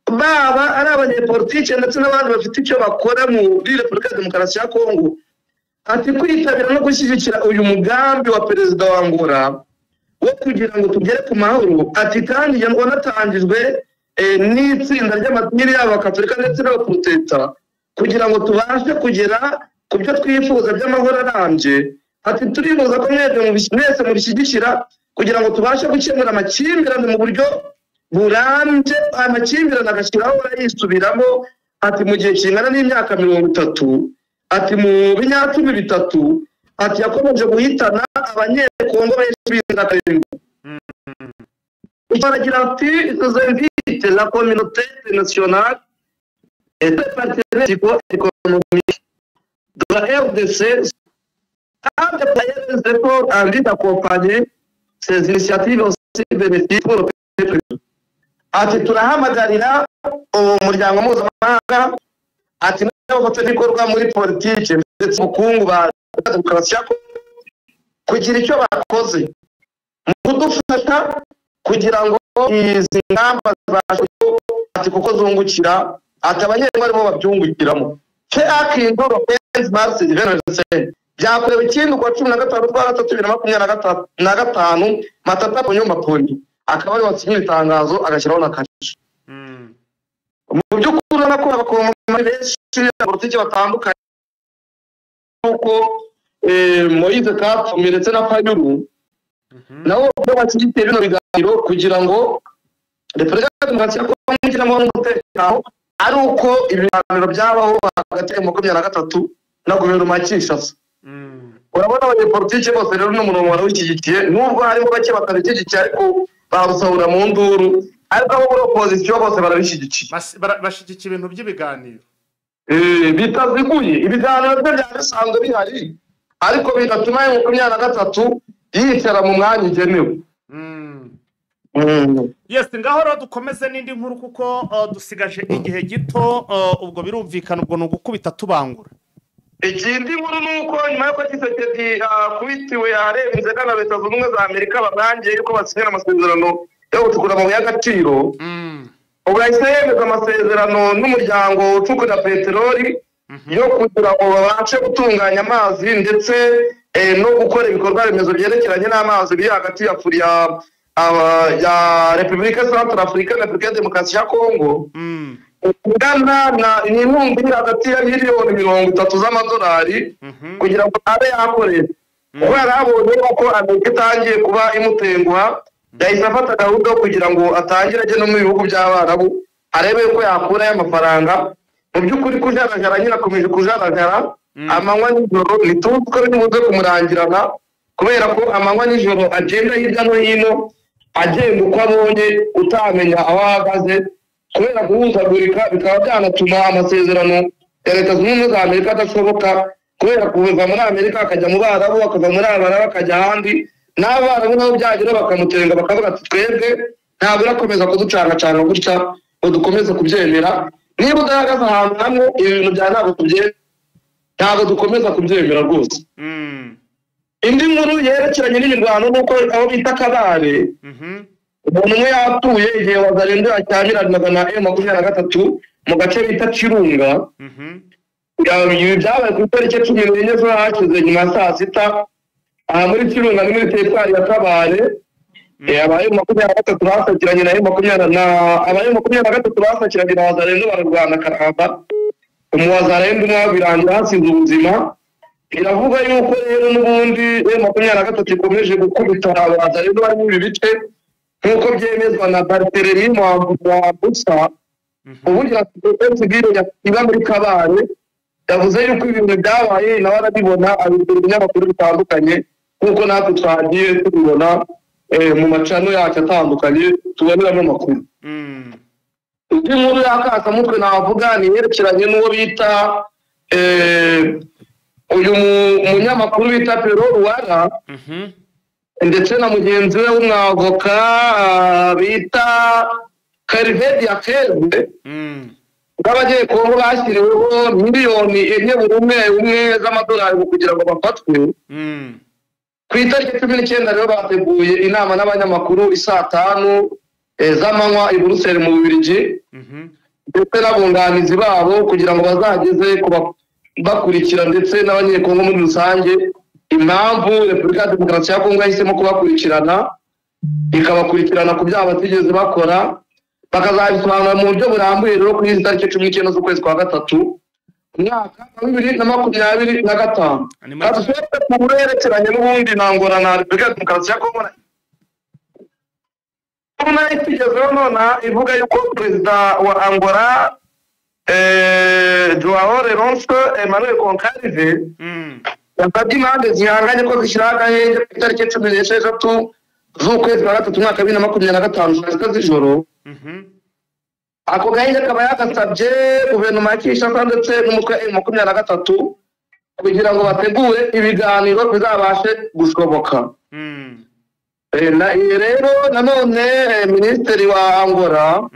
baba ari abanyepolitike ndetse n'abandi bafite icyo bakora muri Repubulika Demokarasi ya Congo ati kwitabira no gushyigikira uyu mugambi wa perezida wa Angola wo kugira ngo tugere ku mahoro. Ati kandi wanatangijwe n'itsinda ry'amadini y'abakatolika ndetse n'abaprotesta kugira ngo tubashe kugera ku byo twifuza by'amahoro arambye. Ati turifuza ko mwese mubishyigikira kugira ngo tubashe gukemura amakimbirane mu buryo burambye, amakimbirane agashyiraho yisubiramo. Ati mu gihe kingana n'imyaka 30 ati mu binyacumi bitatu ati yakomeje guhitana abanyekongo benshi b'inzirakarengane. Baragira ati invite la communauté internationale et les partenaires économiques de la RDC à déployer des efforts en vue d'accompagner ces initiatives aussi bénéfiques pour le peuple. Ati turahamagarira umuryango mpuzamahanga ati n'abafatanyabikorwa muri politiki ndetse ubukungu ba demokarasi ya Congo kugira icyo bakoze mu kudufasha kugira ngo izi ngamba zibashe ati kuko zungukira ati abanyekongo aribo babyungukiramo. Akindoro Mars 2025 byakorewe ikindi kwa 15/3/2025 Matata Ponyomaponi akaba ari watsinyira itangazo agashyiraho na kashi. Mu by'ukuri nako abakoma benshi politiki batandukanye uko Moise Katumbi ndetse na Fayulu nabo bakigite bino biganiro kugira ngo Repubulika Demokarasi ya Congo igiramo n'umutekano ari uko ibiganiro byabaho hagati ya 23 na guverinoma Kinshasa. Urabona abanyepolitiki bose rero n'umurongo warawikigikiye nubwo harimo bake batabikigikiye ariko barusahura mu nduru ariko abo muri opposition bose barabishigikiye bashigikiye ibintu by'ibiganiro bitaziguye. Ibiganiro byo byabisanzwe bihari ariko bigatuma 23 yicara mu mwanya ugenewe. Yes, ngaho rero dukomeze n'indi nkuru kuko dusigaje igihe gito ubwo birumvikana ubwo no gukubita tubangura. ikindi nkuru ni uko nyuma y'uko Tshisekedi akubitiwe ahareba inzega na leta zunze ubumwe za Amerika bamwangiye yuko basinyana amasezerano yo gucukura amabuye y'agaciro ubwo yahise yemeza amasezerano n'umuryango ucukura peteroli yo kugira ngo babashe gutunganya amazi ndetse no gukora ibikorwa remezo byerekeranye n'amazi biri hagati ya Repubulika Centrafrica na Repubulika Demokarasi ya Kongo ugana ni inkunga iri hagati ya miliyoni 30 z'amadolari kugira ngo abe yakorera kuko yarabonye ko Amerika itangiye kuba imutenguha yahise afata gahunda kugira ngo atangire ajye no mu bihugu by'Abarabu arebe ko yakura amafaranga mu by'ukuri kujarajara nyine akomeje kujarajara amanywa n'ijoro ntituzi ko bimuze kumurangirana kubera ko amanywa n'ijoro agenda hirya no hino agenda uko abonye utamenya aho ahagaze kubera guhuzagurika bikaba byanatuma amasezerano ya leta zunze ubumwe za Amerika adashoboka kubera kuva muri Amerika akajya mu Barabu akava muri Abarabu akajya ahandi n'Abarabu nabo byagira bakamutenga bakavuga ati twebwe ntabwo urakomeza kuducangacanga gutya ngo dukomeze kubyemera niba udahagaze ahantu hamwe ibintu bya ntabwo dukomeza kubyemera rwose. Indi nkuru yerekeranye n'imirwano nuko aho bita Kabare umuntu umwe yapfuye igihe Wazalendo yacyamiranaga na M23 mu gace bita Kirunga byabaye ku itariki 14 zo hashize nyuma ya saa sita muri Kirunga ni muri teritwari ya Kabare abaye 23 basakiranye na M23 basakiranye na Wazalendo bararwana karamba umuwazalendo birangira hasize ubuzima iravuga yuko rero n'ubundi M23 ikomeje gukubita Wazalendo bari muri bice nk'uko byemezwa na Barthelemy Mwambutsa ubugira civile yakiba muri Kabare yavuze yuko ibintu byabaye nawe arabibona abibwira ibinyamakuru bitandukanye nk'uko natwe twagiye tubibona mu macano yacu atandukanye tuboneramo amakuru. Indi nkuru y'akasamutwe navuga ni yerekeranye n'uwo bita uyu munyamakuru bita Pero Ruwara ndetse na mugenzi we w'umwavoka bita Karivedi Yakeze bw'abagiye Kongo bashyiriweho miliyoni 4 z'amadolari kugira ngo bafatwe ku itariki 19 rero bateguye inama n'abanyamakuru isaa 5 z'amanywa i Buruseli mu Bubiligi ndetse n'abunganizi babo kugira ngo bazageze bakurikira ndetse n'abanyekongo muri rusange impamvu Repubulika ya Demokarasi ya Kongo yahisemo kubakurikirana ikabakurikirana ku byaha batigeze bakora bakazabisobanura mu buryo burambuye rero kuri izi tariki 19 z'ukwezi kwa gatatu mwaka wa 2025 kadusohoke ku burerekeranye n'ubundi nangora na Repubulika ya Demokarasi ya Kongo tugezeho nona ivuga yuko perezida wa Angola Joao Lourenço Emmanuel Concalve yasabye impande zihanganye ko zishyira agahenge ku itariki 16 z'ukwezi kwa gatatu mwaka 2025 saa z'ijoro ako gahenge kaba yagasabye guverinoma ya Kinshasa ndetse n'umutwe wa M23 kugira ngo bategure ibiganiro bizabashe gushoboka. Rero nanone minisitiri wa Angola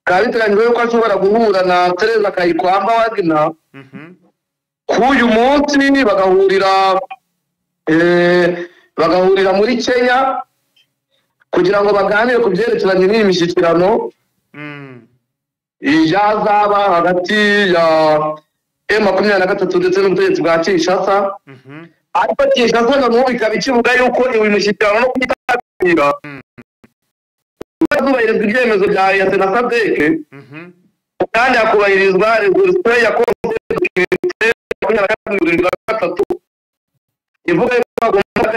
kabiteganyijwe yuko ashobora guhura na Teresa Kayikwamba Wagner k'uyu munsi bagahurira muri Kenya kugira ngo baganire ku byerekeranye n'iyi mishyikirano yazaba hagati ya M23 ndetse n'ubutegetsi bwa Kinshasa ariko Kinshasa n'ubu ikaba ikivuga yuko iyi mishyikirano no kwitabira zubahirizwa ibyemezo bya EAC na SADC kandi hakubahirizwa resolution ya COP23 ivuga yuko bagomba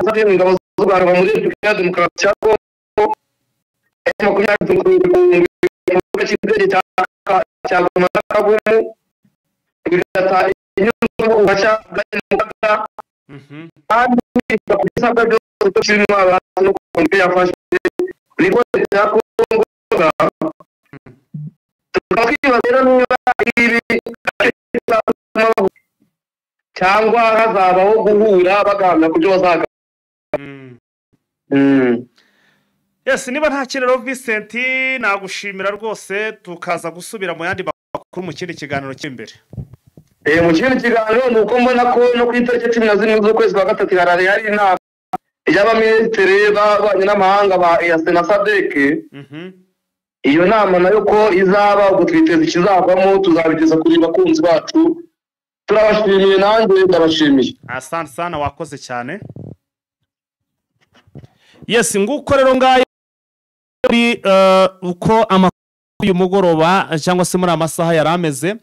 kugenda ingabo z'u Rwanda muri Repubulika ya Demokarasi ya Kongo cyagomba bigata inyungu ubasha bw'umukaka kandi bakubisabwa byose turimo abantu no kumva yafashe niko ya Kongo tukakiba rero niba ibi cyangwa hazabaho guhura baganira ku byo bazaga. Yes, niba nta kintu Vincent nagushimira rwose tukaza gusubira mu yandi makuru mu kindi kiganiro cy'imbere. mu kindi kiganiro ni uko mbona ko no ku itariki 11 z'ukwezi kwa gatatu hari inama y'abaminisitiri b'abanyi n'amahanga ba EAC na SADC. Iyo nama nayo ko izaba ubwo twiteze ikizavamo tuzabigeza kuri bakunzi bacu. Turabashimiye nanjye ndabashimiye. Asante sana wakoze cyane. Yes, nguko rero ngayo uko amakuru y'umugoroba cyangwa se muri amasaha yarameze.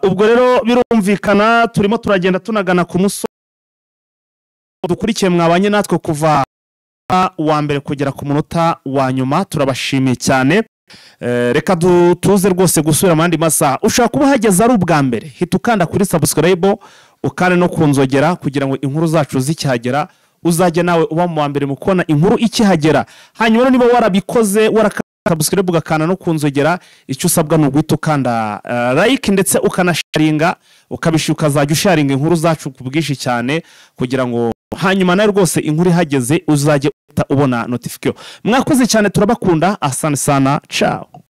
Ubwo rero birumvikana turimo turagenda tunagana ku musozo dukurikiye mwabanye natwe kuva wa mbere kugera ku munota wa nyuma. Turabashimiye cyane. Reka tuze rwose gusubira mu yandi masaha. Ushaka kuba hageze ari ubwa mbere hita ukanda kuri subscribe ukane no kunzogera kugira ngo inkuru zacu zikihagera uzajya nawe uba mu wa mbere mu kubona inkuru ikihagera. Hanyuma niba warabikoze subscribe ugakana no kunzogera, icyo usabwa no guhita ukanda like ndetse ukanasharinga ukabishyuka ukazajya usharinga inkuru zacu ku bwinshi cyane kugira ngo hanyuma nawe rwose inkuru ihageze uzajye ubona notification. Mwakoze cyane turabakunda. Asante sana. Ciao.